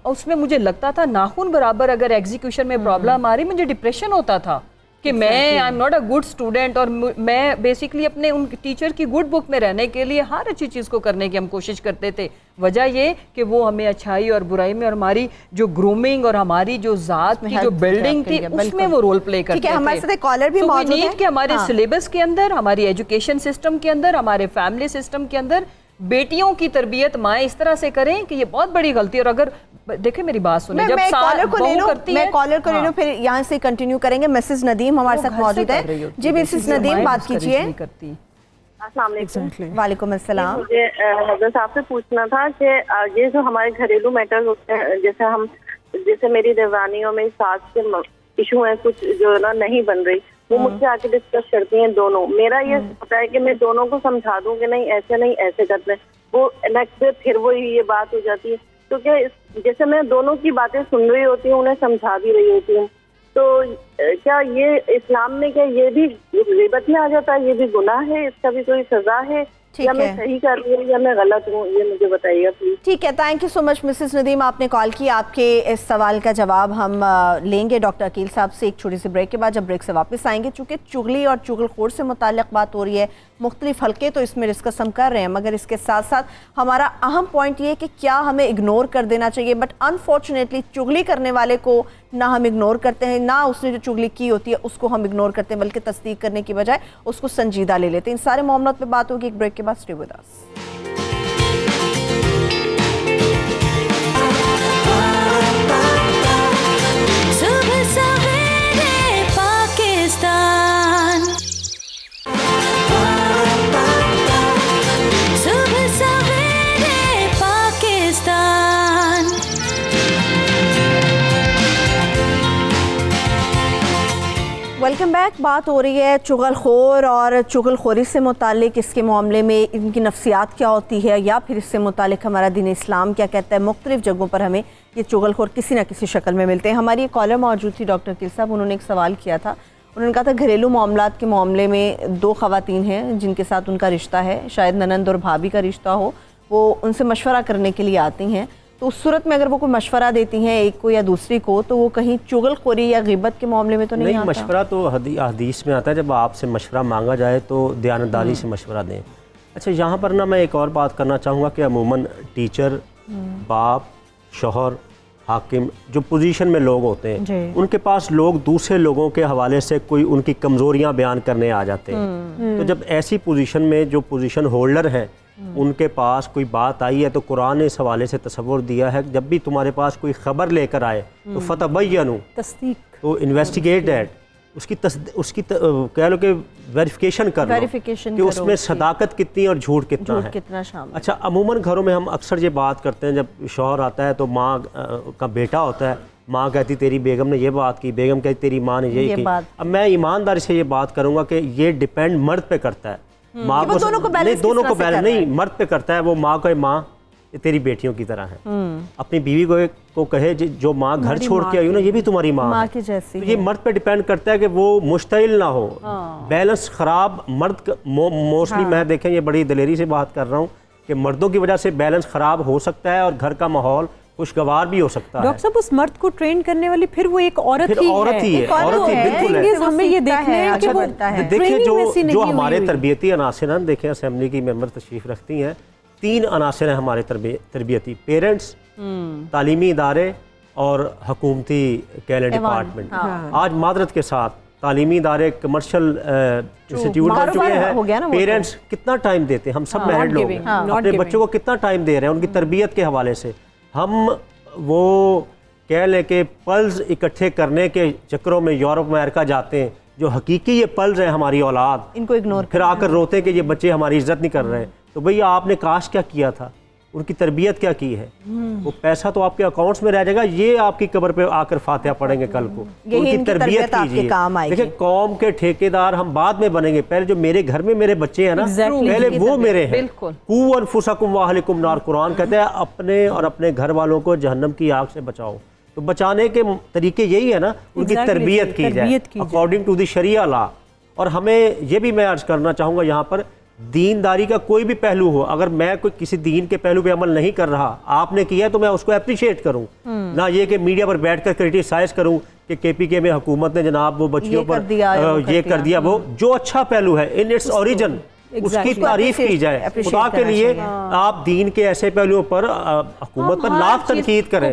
उसमें मुझे लगता था नाखून बराबर अगर एग्जीक्यूशन में प्रॉब्लम आ रही, मुझे डिप्रेशन होता था कि मैं I am not a good student. और मैं बेसिकली अपने उन टीचर की गुड बुक में रहने के लिए हर अच्छी चीज़ को करने की हम कोशिश करते थे। वजह ये कि वो हमें अच्छाई और बुराई में, और हमारी जो ग्रूमिंग और हमारी जो जात की जो बिल्डिंग थी उसमें वो रोल प्ले करते थे। हमारे साथ कॉलर भी मौजूद है कि हमारे सिलेबस के अंदर, हमारी एजुकेशन सिस्टम के अंदर, हमारे फैमिली सिस्टम के अंदर बेटियों की तरबियत माएँ इस तरह से करें कि ये बहुत बड़ी गलती है। और अगर देखे मेरी बात सुने, जब कॉलर को ले लूं, फिर यहाँ से कंटिन्यू करेंगे। मिसेस नदीम हमारे साथ मौजूद है। जी मिसेस नदीम, बात कीजिए। वालेकुम अस्सलाम। मुझे हज़रत साहब से पूछना था कि ये जो हमारे घरेलू मैटर्स होते हैं, जैसे मेरी देवरानियों में सास के इशू है कुछ जो ना नहीं बन रही, वो मुझसे आके डिस्कस करती हैं दोनों। मेरा ये होता है कि मैं दोनों को समझा दूं कि नहीं ऐसे करते हैं, वो नेक्स्ट डे फिर वो ये बात हो जाती है। तो क्या जैसे मैं दोनों की बातें सुन रही होती हूँ, उन्हें समझा भी रही होती हूँ, तो क्या ये इस्लाम में क्या ये भी ग़ीबत में आ जाता है? ये भी गुनाह है? इसका भी कोई सजा है? या मैं सही कर रही हूँ या मैं गलत हूँ? ये मुझे बताइएगा प्लीज। ठीक है, thank you so much Mrs Nadeem, आपने कॉल की। आपके इस सवाल का जवाब हम लेंगे डॉक्टर अकील साहब से एक छोटी सी ब्रेक के बाद। जब ब्रेक से वापस आएंगे, चूँकि चुगली और चुगलखोर से मुताल्लिक बात हो रही है, मुख्तलिफ हल्के तो इसमें डिस्कस हम कर रहे हैं, मगर इसके साथ साथ हमारा अहम पॉइंट ये है कि क्या हमें इग्नोर कर देना चाहिए। बट अनफॉर्चुनेटली चुगली करने वाले को ना हम इग्नोर करते हैं, ना उसने जो चुगली की होती है उसको हम इग्नोर करते हैं, बल्कि तस्दीक करने की बजाय उसको संजीदा ले लेते हैं। इन सारे मामलों पे बात होगी एक ब्रेक के बाद। Stay with us. सुबह सवेरे पाकिस्तान, सुबह सवेरे पाकिस्तान। Welcome back. बात हो रही है चुगलखोर और चुगलखोरी से मुतालिक, इसके मामले में इनकी नफ्सियात क्या होती है, या फिर इससे मुतालिक हमारा दीन इस्लाम क्या कहता है। मुख्तलिफ जगहों पर हमें ये चुगलखोर किसी न किसी शक्ल में मिलते हैं। हमारी एक कॉलर मौजूद थी डॉक्टर अकील साहब, उन्होंने एक सवाल किया था। उन्होंने कहा था घरेलू मामलात के मामले में दो ख़वातीन हैं जिनके साथ उनका रिश्ता है, शायद ननंद और भाभी का रिश्ता हो, वो उनसे मशवरा करने के लिए आती हैं। तो उस सूरत में अगर वो कोई मशवरा देती हैं एक को या दूसरी को, तो वो कहीं चुगलखोरी या ग़ीबत के मामले में तो नहीं आता? मशवरा तो हदीस में आता है, जब आपसे मशवरा मांगा जाए तो दयानतदारी से मशवरा दें। अच्छा, यहाँ पर ना मैं एक और बात करना चाहूँगा कि अमूमन टीचर, बाप, शौहर, हाकिम जो पोजीशन में लोग होते हैं जी। उनके पास लोग दूसरे लोगों के हवाले से कोई उनकी कमज़ोरियां बयान करने आ जाते हैं। तो जब ऐसी पोजीशन में जो पोजीशन होल्डर हैं उनके पास कोई बात आई है तो कुरान ने इस हवाले से तसव्वुर दिया है जब भी तुम्हारे पास कोई ख़बर लेकर आए तो फतबय्यनु, तस्दीक, तो इन्वेस्टिगेट दैट, उसकी कह लो कि वेरिफिकेशन कर लो वेरिफिकेशन कि उसमें सदाकत कितनी और झूठ कितना है। कितना शामिल। अच्छा, अमूमन घरों में हम अक्सर ये बात करते हैं, जब शौहर आता है तो माँ का बेटा होता है, माँ कहती तेरी बेगम ने ये बात की, बेगम कहती तेरी माँ ने ये की। अब मैं ईमानदारी से ये बात करूँगा कि ये डिपेंड मर्द पे करता है। माँ को दोनों को बैलेंस नहीं, मर्द पे करता है। वो माँ को माँ ये तेरी बेटियों की तरह है, अपनी बीवी को कहे जो माँ घर छोड़ के आई हो ना ये भी तुम्हारी माँ की जैसी तो ये मर्द पे डिपेंड करता है कि वो मुश्तइल ना हो। बैलेंस ख़राब मर्द मोस्टली मैं देखें, ये बड़ी दलेरी से बात कर रहा हूँ कि मर्दों की वजह से बैलेंस ख़राब हो सकता है और घर का माहौल खुशगवार भी हो सकता है। डॉक्टर साहब, उस मर्द को ट्रेन करने वाली फिर वो एक औरत ही है। बिल्कुल है। हमें ये देखना है कि वो देखिए जो हमारे तरबियती अनासिर हैं, देखें असेंबली की मेंबर तशरीफ रखती हैं, 3 अनासिर हैं हमारे तरबियती, पेरेंट्स, तालीमी इदारे और हुकूमती कह लें डिपार्टमेंट। आज मादरत के साथ तालीमी इदारे कमर्शियल इंस्टीट्यूट बन चुके हैं। पेरेंट्स कितना टाइम देते हैं, हम सब मैरिड लोग हैं, अपने बच्चों को कितना टाइम दे रहे हैं उनकी तरबियत के हवाले से। हम वो कह लें कि पल्स इकट्ठे करने के चक्करों में यूरोप अमेरिका जाते हैं, जो हकीकी ये पल्स हैं हमारी औलाद, इनको इग्नोर फिर आकर रोते हैं कि ये बच्चे हमारी इज्जत नहीं कर रहे हैं। तो भैया आपने काश क्या किया था, उनकी तरबियत क्या की है, वो पैसा तो आपके अकाउंट्स में रह जाएगा, ये आपकी कब्र पे आकर फातिहा पढ़ेंगे कल को। उनकी तरबियत कीजिए। देखिए कौम के ठेकेदार हम बाद में बनेंगे, पहले जो मेरे घर में मेरे बच्चे हैं ना पहले वो मेरे हैं। कू अनफुसकुम व अहलिकुम नार, कुरान कहते हैं अपने और अपने घर वालों को जहन्नम की आग से बचाओ। तो बचाने के तरीके यही है ना, उनकी तरबियत की जाए according to the sharia law. और हमें ये भी मैं अर्ज करना चाहूँगा यहाँ पर, दीनदारी का कोई भी पहलू हो, अगर मैं कोई किसी दीन के पहलू पे अमल नहीं कर रहा, आपने किया है तो मैं उसको अप्रिशिएट करूं, ना ये कि मीडिया पर बैठकर क्रिटिसाइज करूं कि KPK में हुकूमत ने जनाब वो बच्चियों पर ये कर दिया। वो जो अच्छा पहलू है इन इट्स ओरिजिन उसकी तारीफ की जाए। खुदा के लिए आप दीन के ऐसे पहलुओं पर हुकूमत पर लाख तनकीद करें,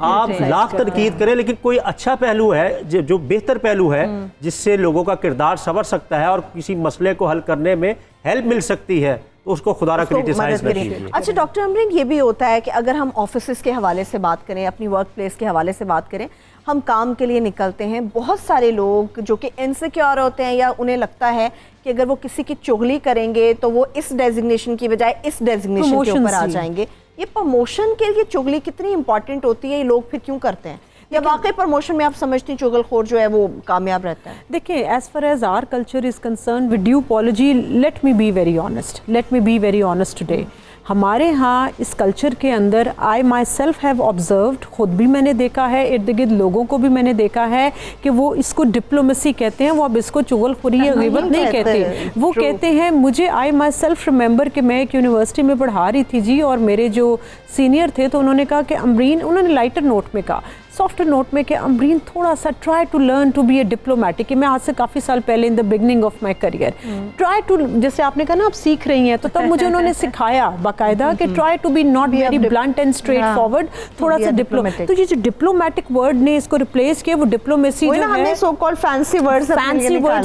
आप लाख तनकीद करें, लेकिन कोई अच्छा पहलू है जो बेहतर पहलू है जिससे लोगों का किरदार संवर सकता है और किसी मसले को हल करने में हेल्प मिल सकती है, तो उसको खुदा रा क्रिटिसाइज न कीजिए। अच्छा डॉक्टर अमरीन, ये भी होता है कि अगर हम ऑफिस के हवाले से बात करें, अपनी वर्क प्लेस के हवाले से बात करें, हम काम के लिए निकलते हैं, बहुत सारे लोग जो कि इनसिक्योर होते हैं या उन्हें लगता है कि अगर वो किसी की चुगली करेंगे तो वो इस डेजिग्नेशन की बजाय इस डेजिग्नेशन के ऊपर आ जाएंगे। ये प्रमोशन के लिए चुगली कितनी इंपॉर्टेंट होती है, ये लोग फिर क्यों करते हैं, या वाकई प्रमोशन में आप समझती हैं चुगलखोर जो है वो कामयाब रहता है? देखिए, as far as our culture is concerned, with due apology, let me be very honest today, हमारे यहाँ इस कल्चर के अंदर I myself have observed, खुद भी मैंने देखा है, इर्द गिर्द लोगों को भी मैंने देखा है कि वो इसको डिप्लोमेसी कहते हैं, वो अब इसको चुगलखोरी या ग़ीबत नहीं कहते, वो कहते हैं। मुझे आई माई सेल्फ रिमेंबर कि मैं एक यूनिवर्सिटी में पढ़ा रही थी जी, और मेरे जो सीनियर थे तो उन्होंने कहा कि अमरीन, उन्होंने लाइटर नोट में कहा, सॉफ्टर नोट में, कि अमरीन थोड़ा सा try to learn to be a diplomatic. मैं आज से काफ़ी साल पहले in the beginning of my career try to, जैसे आपने कहा ना आप सीख रही हैं, तो तब मुझे उन्होंने सिखाया बाकायदा कि try to be not very blunt and straightforward, थोड़ा सा डिप्लोमेटिक। तो ये जो डिप्लोमेटिक वर्ड ने इसको रिप्लेस किया, वो डिप्लोमेसी जो है सो कॉल्ड फैंसी वर्ड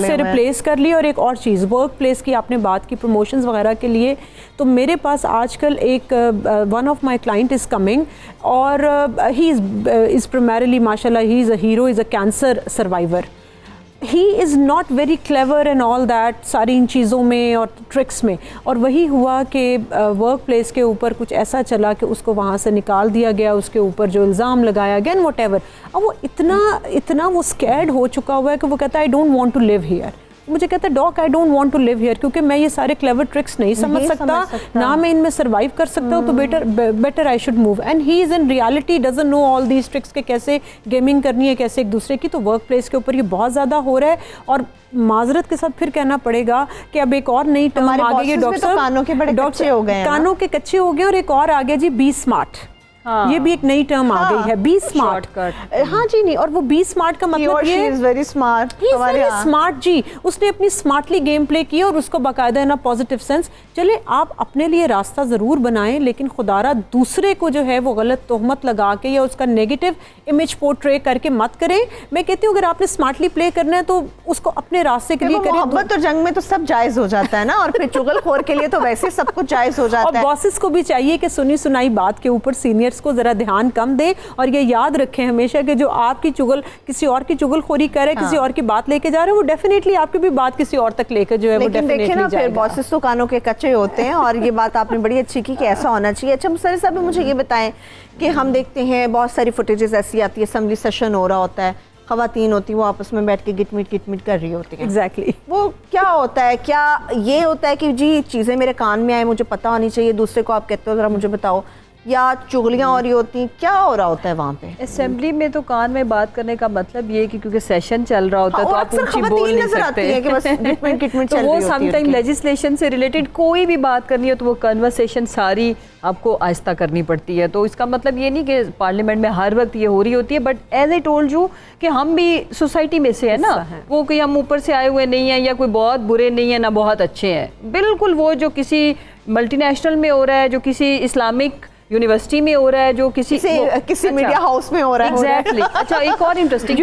से रिप्लेस कर ली। और एक और चीज़, वर्क प्लेस की आपने बात की, प्रमोशंस वगैरह के लिए, तो मेरे पास आजकल एक one of my client is coming, और ही इज़ primarily माशाल्लाह he is a hero, is a cancer survivor. He is not very clever and all that, सारी इन चीज़ों में और ट्रिक्स में। और वही हुआ कि वर्क प्लेस के ऊपर कुछ ऐसा चला कि उसको वहाँ से निकाल दिया गया, उसके ऊपर जो इल्ज़ाम लगाया गया एंड वट एवर। अब वो इतना वो स्कैर्ड हो चुका हुआ है कि वो कहता है I don't want to live here. मुझे कहता है doc I don't want to live here, क्योंकि मैं ये सारे क्लेवर ट्रिक्स नहीं समझ सकता, ना मैं इनमें सर्वाइव कर सकता हूँ, तो better I should move. And he is in reality doesn't know all these tricks के कैसे गेमिंग करनी है, कैसे एक दूसरे की। तो वर्क प्लेस के ऊपर ये बहुत ज़्यादा हो रहा है। और माजरत के साथ फिर कहना पड़ेगा कि अब एक और नई टर्म आ गई है, डॉक्टर, कानों के बड़े कच्चे हो गए, कानों के कच्चे हो गए, और एक और आ गया जी, बी स्मार्ट। ये भी एक नई टर्म आ गई है, बी स्मार्ट। हाँ जी, नहीं, और वो बी स्मार्ट का मतलब ये इज वेरी स्मार्ट, स्मार्ट जी, उसने अपनी स्मार्टली गेम प्ले किया और उसको बाकायदा ना पॉजिटिव सेंस। चले आप अपने लिए रास्ता जरूर बनाएं, लेकिन खुदारा दूसरे को जो है वो गलत तोहमत लगा के या उसका नेगेटिव इमेज पोर्ट्रे करके मत करें। मैं कहती हूँ अगर आपने स्मार्टली प्ले करना है तो उसको अपने रास्ते के लिए करें। मोहब्बत और जंग में तो सब जायज हो जाता है ना, और फिर चुगलखोर के लिए तो वैसे सब कुछ जायज हो जाता है। और बॉसेस को भी चाहिए कि सुनी सुनाई बात के ऊपर सीनियर्स को जरा ध्यान कम दे, और ये याद रखें हमेशा कि जो आपकी किसी और की चुगलखोरी करे, किसी और की बात लेके जा रहे हैं, वो डेफिनेटली आपकी भी बात किसी और तक लेकर जो है वो डेफिनेटली देखिए ना, फिर बॉसेस तो कानों के कच्चे होते हैं, और ये बात आपने बड़ी अच्छी की कि ऐसा होना चाहिए। अच्छा मुसर्री साहब, मुझे ये बताएं कि हम देखते हैं बहुत सारी फुटेजेस ऐसी आती है, असेंबली सेशन हो रहा होता है, खवातीन होती वो आपस में बैठ के गिटमिट कर रही होती हैं। एग्जैक्टली वो क्या होता है? क्या ये होता है कि जी चीज़ें मेरे कान में आए, मुझे पता होनी चाहिए, दूसरे को आप कहते हो ज़रा मुझे बताओ, या चुगलियाँ हो रही होती, क्या हो रहा होता है वहाँ पे? असेंबली में तो कान में बात करने का मतलब ये कि क्योंकि सेशन चल रहा होता है तो आप ऊंची बोल नहीं सकते, कि बस गिटमिट तो वो समटाइम लेजिस्लेशन से रिलेटेड कोई भी बात करनी हो तो वो कन्वर्सेशन सारी आपको आहिस्ता करनी पड़ती है। तो इसका मतलब ये नहीं कि पार्लियामेंट में हर वक्त ये हो रही होती है, but as I told you कि हम भी सोसाइटी में से है ना, वो कोई हम ऊपर से आए हुए नहीं है या कोई बहुत बुरे नहीं है ना बहुत अच्छे हैं। बिल्कुल वो जो किसी मल्टीनेशनल में हो रहा है, जो किसी इस्लामिक यूनिवर्सिटी में हो रहा है, जो किसी मीडिया हाउस में हो रहा है। एग्जैक्टली। अच्छा एक और इंटरेस्टिंग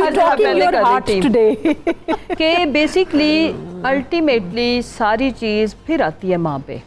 कि बेसिकली अल्टीमेटली सारी चीज़ फिर आती है माँ पे,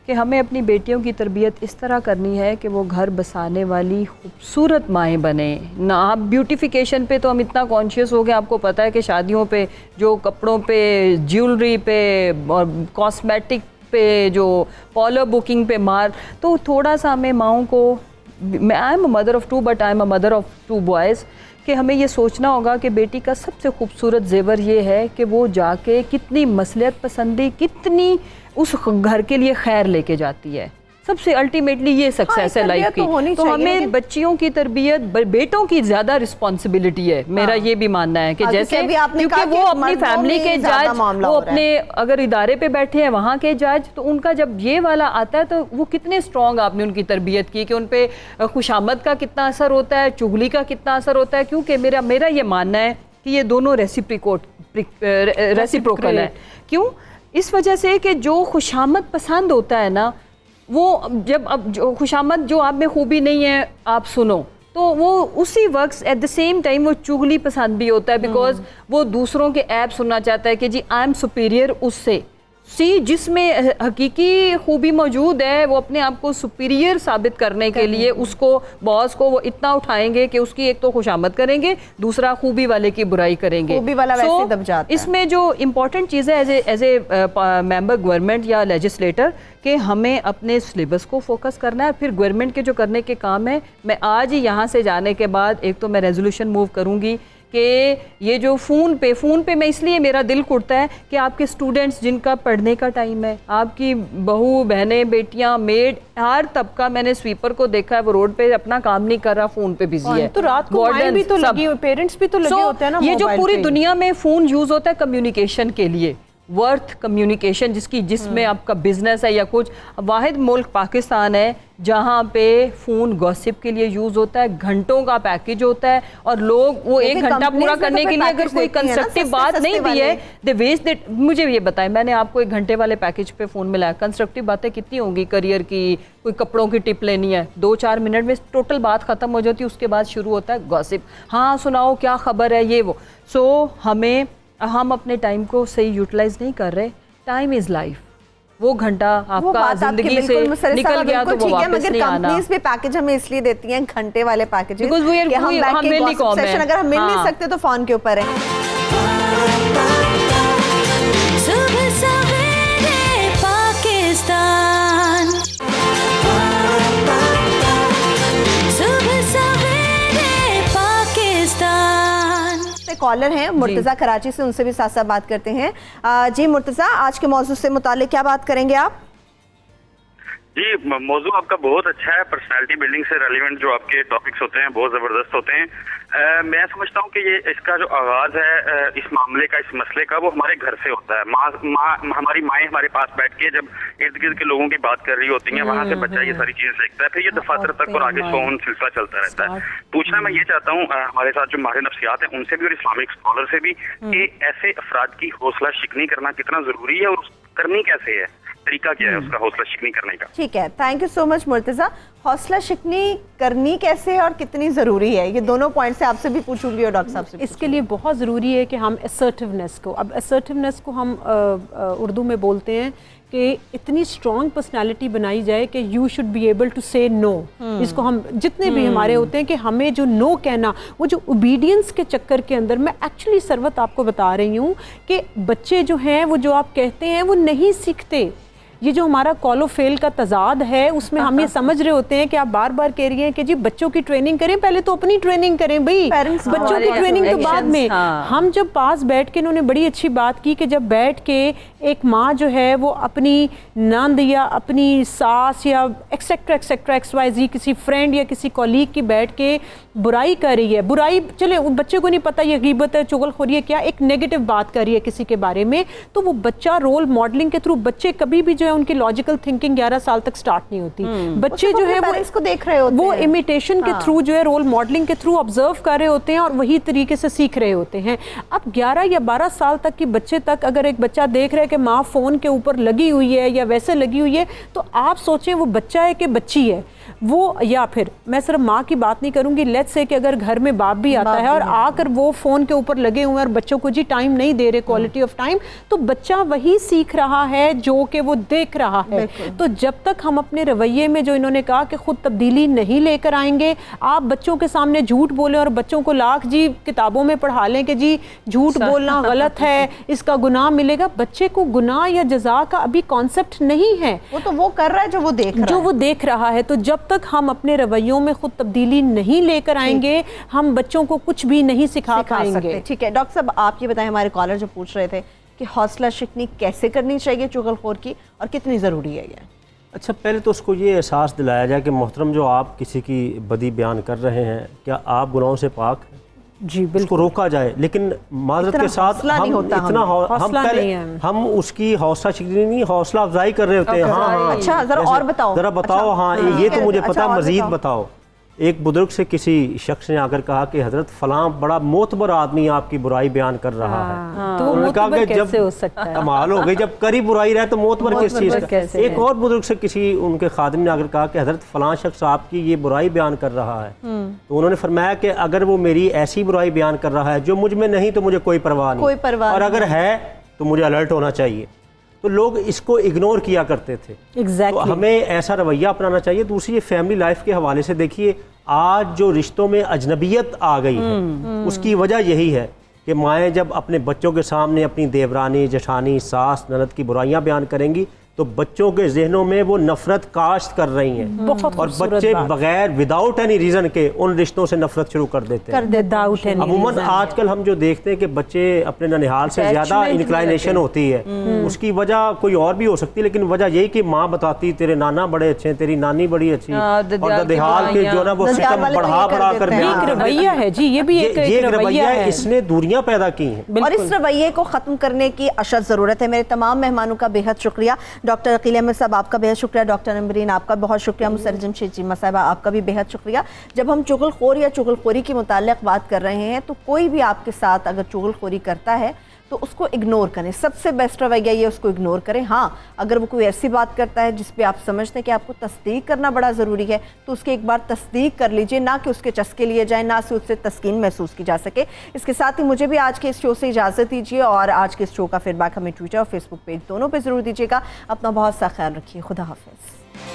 कि हमें अपनी बेटियों की तरबियत इस तरह करनी है कि वो घर बसाने वाली खूबसूरत माएँ बने ना। आप ब्यूटिफिकेशन पे तो हम इतना कॉन्शियस हो गए, आपको पता है कि शादियों पे जो कपड़ों पे, ज्वेलरी पे और कॉस्मेटिक पे, जो पॉलर बुकिंग पे मार, तो थोड़ा सा हमें माओं को, I am a mother of two but I am a mother of two boys, कि हमें ये सोचना होगा कि बेटी का सबसे खूबसूरत जेवर ये है कि वो जाके कितनी मसलियत पसंदी, कितनी उस घर के लिए खैर लेके जाती है। सबसे अल्टीमेटली ये सक्सेस है लाइफ की। तो हमें बच्चियों की तरबियत, बेटों की ज़्यादा रिस्पॉन्सिबिलिटी है, मेरा ये भी मानना है कि जैसे क्योंकि वो अपनी फैमिली के जज, वो अपने अगर इदारे पे बैठे हैं वहाँ के जज, तो उनका जब ये वाला आता है तो वो कितने स्ट्रॉन्ग आपने उनकी तरबियत की, कि उन पर खुशामद का कितना असर होता है, चुगली का कितना असर होता है। क्योंकि मेरा ये मानना है कि ये दोनों रेसिप्रोकल है। क्यों? इस वजह से कि जो खुशामद पसंद होता है ना, वो जब अब जो खुशामद जो आप में खूबी नहीं है आप सुनो, तो वो उसी वक्त एट द सेम टाइम वो चुगली पसंद भी होता है, बिकॉज वो दूसरों के ऐप सुनना चाहता है कि जी आई एम सुपीरियर उससे। जिसमें हकीकी खूबी मौजूद है, वो अपने आप को सुपीरियर साबित करने के लिए उसको, बॉस को वो इतना उठाएंगे कि उसकी एक तो खुशामद करेंगे, दूसरा खूबी वाले की बुराई करेंगे। खूबी वाला वैसे दब जाता है। इसमें जो इम्पोर्टेंट चीज़ है एज ए मेंबर गवर्नमेंट या लेजिस्लेटर, कि हमें अपने सिलेबस को फोकस करना है। फिर गवर्नमेंट के जो करने के काम है, मैं आज ही यहाँ से जाने के बाद एक तो मैं रेजोल्यूशन मूव करूँगी कि ये जो फ़ोन पे मैं इसलिए मेरा दिल कुटता है कि आपके स्टूडेंट्स जिनका पढ़ने का टाइम है, आपकी बहू बहनें बेटियां मेड, हर तबका, मैंने स्वीपर को देखा है वो रोड पे अपना काम नहीं कर रहा, फ़ोन पे बिजी है। तो रात को माएं भी तो लगी, पेरेंट्स भी तो लगे होते हैं ना। ये जो पूरी दुनिया में फ़ोन यूज़ होता है कम्युनिकेशन के लिए, वर्थ कम्युनिकेशन, जिसमें आपका बिजनेस है या कुछ, वाहिद मुल्क पाकिस्तान है जहाँ पे फ़ोन गॉसिप के लिए यूज़ होता है, घंटों का पैकेज होता है, और लोग वो एक घंटा पूरा करने के लिए अगर कोई कंस्ट्रक्टिव बात नहीं दी है, दे वेस्ट दैट। मुझे ये बताएं, मैंने आपको 1 घंटे वाले पैकेज पे फ़ोन मिलाया, कंस्ट्रक्टिव बातें कितनी होंगी, करियर की, कोई कपड़ों की टिप लेनी है, 2-4 मिनट में टोटल बात ख़त्म हो जाती है, उसके बाद शुरू होता है गॉसिप, हाँ सुनाओ क्या खबर है ये वो। सो हम अपने टाइम को सही यूटिलाइज नहीं कर रहे। टाइम इज़ लाइफ, वो घंटा आपका जिंदगी से निकल गया तो वो वापस नहीं आना। कंपनीज भी पैकेज हमें इसलिए देती हैं घंटे वाले पैकेज, हम अगर हम मिल नहीं सकते तो फोन के ऊपर है। सुबह सवेरे पाकिस्तान, सुबह सवेरे पाकिस्तान। कॉलर हैं मुर्तज़ा कराची से, उनसे भी साथ साथ बात करते हैं। जी मुर्तज़ा, आज के मौजू से मुतालिक क्या बात करेंगे आप? जी, मौजू आपका बहुत अच्छा है। पर्सनालिटी बिल्डिंग से रेलिवेंट जो आपके टॉपिक्स होते हैं बहुत ज़बरदस्त होते हैं। मैं समझता हूँ कि ये इसका जो आगाज़ है इस मामले का, इस मसले का, वो हमारे घर से होता है। हमारी माएँ हमारे पास बैठ के जब इर्द गिर्द के लोगों की बात कर रही होती हैं, वहाँ से बच्चा ये सारी चीज़ें सीखता है, फिर ये दफातर तक और आगे सोन सिलसिला चलता रहता है। पूछना मैं ये चाहता हूँ हमारे साथ जो माहिर नफ्सियात हैं उनसे भी और इस्लामिक स्कॉलर से भी कि ऐसे अफराद की हौसला शिकनी करना कितना ज़रूरी है और करनी कैसे है, तरीका क्या है उसका हौसला शिकनी करने का। ठीक है, thank you so much Murtaza. हौसला शिकनी करनी कैसे है और कितनी ज़रूरी है, ये दोनों पॉइंट से आपसे भी पूछूंगी और डॉक्टर साहब से। इसके लिए बहुत ज़रूरी है कि हम असर्टिवनेस को, अब असर्टिवनेस को हम उर्दू में बोलते हैं कि इतनी स्ट्रॉन्ग पर्सनालिटी बनाई जाए कि you should be able to say no. इसको हम जितने भी हमारे होते हैं कि हमें जो नो कहना, वो जो ओबीडियंस के चक्कर के अंदर, मैं एक्चुअली सरवत आपको बता रही हूँ कि बच्चे जो हैं वो जो आप कहते हैं वो नहीं सीखते। ये जो हमारा कॉलो फेल का तजाद है उसमें हम ये समझ रहे होते हैं कि आप बार बार कह रही हैं कि जी बच्चों की ट्रेनिंग करें, पहले तो अपनी ट्रेनिंग करें भाई, बच्चों की ट्रेनिंग तो बाद में। हम जब पास बैठ के, इन्होंने बड़ी अच्छी बात की कि जब बैठ के एक माँ जो है वो अपनी नंद या अपनी सास या एक्सेट्रा एक्सेट्रा XYZ किसी फ्रेंड या किसी कॉलीग की बैठ के बुराई कर रही है, बुराई चले बच्चे को नहीं पता ये गीबत है, चुगलखोरी है क्या, एक नेगेटिव बात कर रही है किसी के बारे में, तो वो बच्चा रोल मॉडलिंग के थ्रू, बच्चे कभी भी जो है उनकी लॉजिकल थिंकिंग 11 साल तक स्टार्ट नहीं होती। बच्चे जो है वो इसको देख रहे होते हैं, वो इमिटेशन के थ्रू जो है, रोल मॉडलिंग के थ्रू ऑब्जर्व कर रहे होते हैं और वही तरीके से सीख रहे होते हैं। अब 11 या 12 साल तक की बच्चे तक अगर एक बच्चा देख रहा है कि माँ फोन के ऊपर लगी हुई है या वैसे लगी हुई है, तो आप सोचें वो बच्चा है कि बच्ची है वो, या फिर मैं सिर्फ माँ की बात नहीं करूंगी, लेट्स से कि अगर घर में बाप भी आता है और आकर वो फोन के ऊपर लगे हुए हैं और बच्चों को जी टाइम नहीं दे रहे, क्वालिटी ऑफ टाइम, तो बच्चा वही सीख रहा है जो कि वो देख रहा है। तो जब तक हम अपने रवैये में, जो इन्होंने कहा कि खुद तब्दीली नहीं लेकर आएंगे, आप बच्चों के सामने झूठ बोलें और बच्चों को लाख जी किताबों में पढ़ा लें कि जी झूठ बोलना गलत है, इसका गुनाह मिलेगा, बच्चे को गुनाह या जज़ा का अभी कॉन्सेप्ट नहीं है, वो तो वो कर रहा है जो वो देख रहा है। तो जब तक हम अपने रवैयों में खुद तब्दीली नहीं लेकर आएंगे, हम बच्चों को कुछ भी नहीं सिखा पाएंगे। ठीक है डॉक्टर साहब, आप ये बताएं, हमारे कॉलर जो पूछ रहे थे कि हौसला शिकनी कैसे करनी चाहिए चुगलखोर की और कितनी ज़रूरी है ये। अच्छा, पहले तो उसको ये एहसास दिलाया जाए कि मोहतरम जो आप किसी की बदी बयान कर रहे हैं, क्या आप गुनाहों से पाक हैं? जी बिल्कुल, उसको रोका जाए, लेकिन माजरत के साथ हम उसकी हौसला शिकनी नहीं, हौसला अफजाई कर रहे होते हैं। हाँ, अच्छा जरा बताओ। हाँ, ये तो मुझे पता, मजीद बताओ। एक बुजुर्ग से किसी शख्स ने आकर कहा कि हजरत फलां बड़ा मोतबर आदमी आपकी बुराई बयान कर रहा है, तो उन्होंने कहा कि जब कमाल हो गई, जब करी बुराई रहे तो मोतबर किस चीज़ का। एक और बुजुर्ग से किसी उनके खादिम ने आकर कहा कि हजरत फलां शख्स आपकी ये बुराई बयान कर रहा है, तो उन्होंने फरमाया कि अगर वो मेरी ऐसी बुराई बयान कर रहा है जो मुझ में नहीं तो मुझे कोई परवाह नहीं, और अगर है तो मुझे अलर्ट होना चाहिए। तो लोग इसको इग्नोर किया करते थे। तो हमें ऐसा रवैया अपनाना चाहिए। दूसरी, ये फैमिली लाइफ के हवाले से देखिए, आज जो रिश्तों में अजनबियत आ गई है उसकी वजह यही है कि माएँ जब अपने बच्चों के सामने अपनी देवरानी, जेठानी, सास, ननद की बुराइयां बयान करेंगी तो बच्चों के जहनों में वो नफरत काश्त कर रही हैं, और बच्चे बगैर विदाउट एनी रीज़न के उन रिश्तों से नफरत शुरू कर देते हैं। अमूमन आजकल हम जो देखते हैं कि बच्चे अपने ननिहाल से ज़्यादा इंक्लाइनेशन होती है, उसकी वजह कोई और भी हो सकती है, लेकिन वजह यही कि माँ बताती तेरे नाना बड़े अच्छे, तेरी नानी बड़ी अच्छी, और ददिहाल के जो ना वो सिस्टम बढ़ा कर रवैया है जी, ये भी एक रवैया है, इसने दूरियां पैदा की हैं। और इस रवैये को ख़त्म करने की अशद ज़रूरत है। मेरे तमाम मेहमानों का बेहद शुक्रिया। डॉक्टर अकील अहमद साहब आपका बेहद शुक्रिया, डॉक्टर अम्बरीन आपका बहुत शुक्रिया, मुसर्रह जमशेद चीमा साहिबा आपका भी बेहद शुक्रिया। जब हम चुगलखोर या चुगलखोरी के मुताल्लिक़ बात कर रहे हैं तो कोई भी आपके साथ अगर चुगलखोरी करता है तो उसको इग्नोर करें, सबसे बेस्ट रवैया ये उसको इग्नोर करें। हाँ, अगर वो कोई ऐसी बात करता है जिस पे आप समझते हैं कि आपको तस्दीक करना बड़ा ज़रूरी है तो उसकी एक बार तस्दीक कर लीजिए, ना कि उसके चस्के लिए जाए, ना से उससे तस्कीन महसूस की जा सके। इसके साथ ही मुझे भी आज के इस शो से इजाज़त दीजिए और आज के इस शो का फीडबैक हमें ट्विटर और फेसबुक पेज दोनों पर ज़रूर दीजिएगा। अपना बहुत सा ख्याल रखिए। खुदा हाफिज़।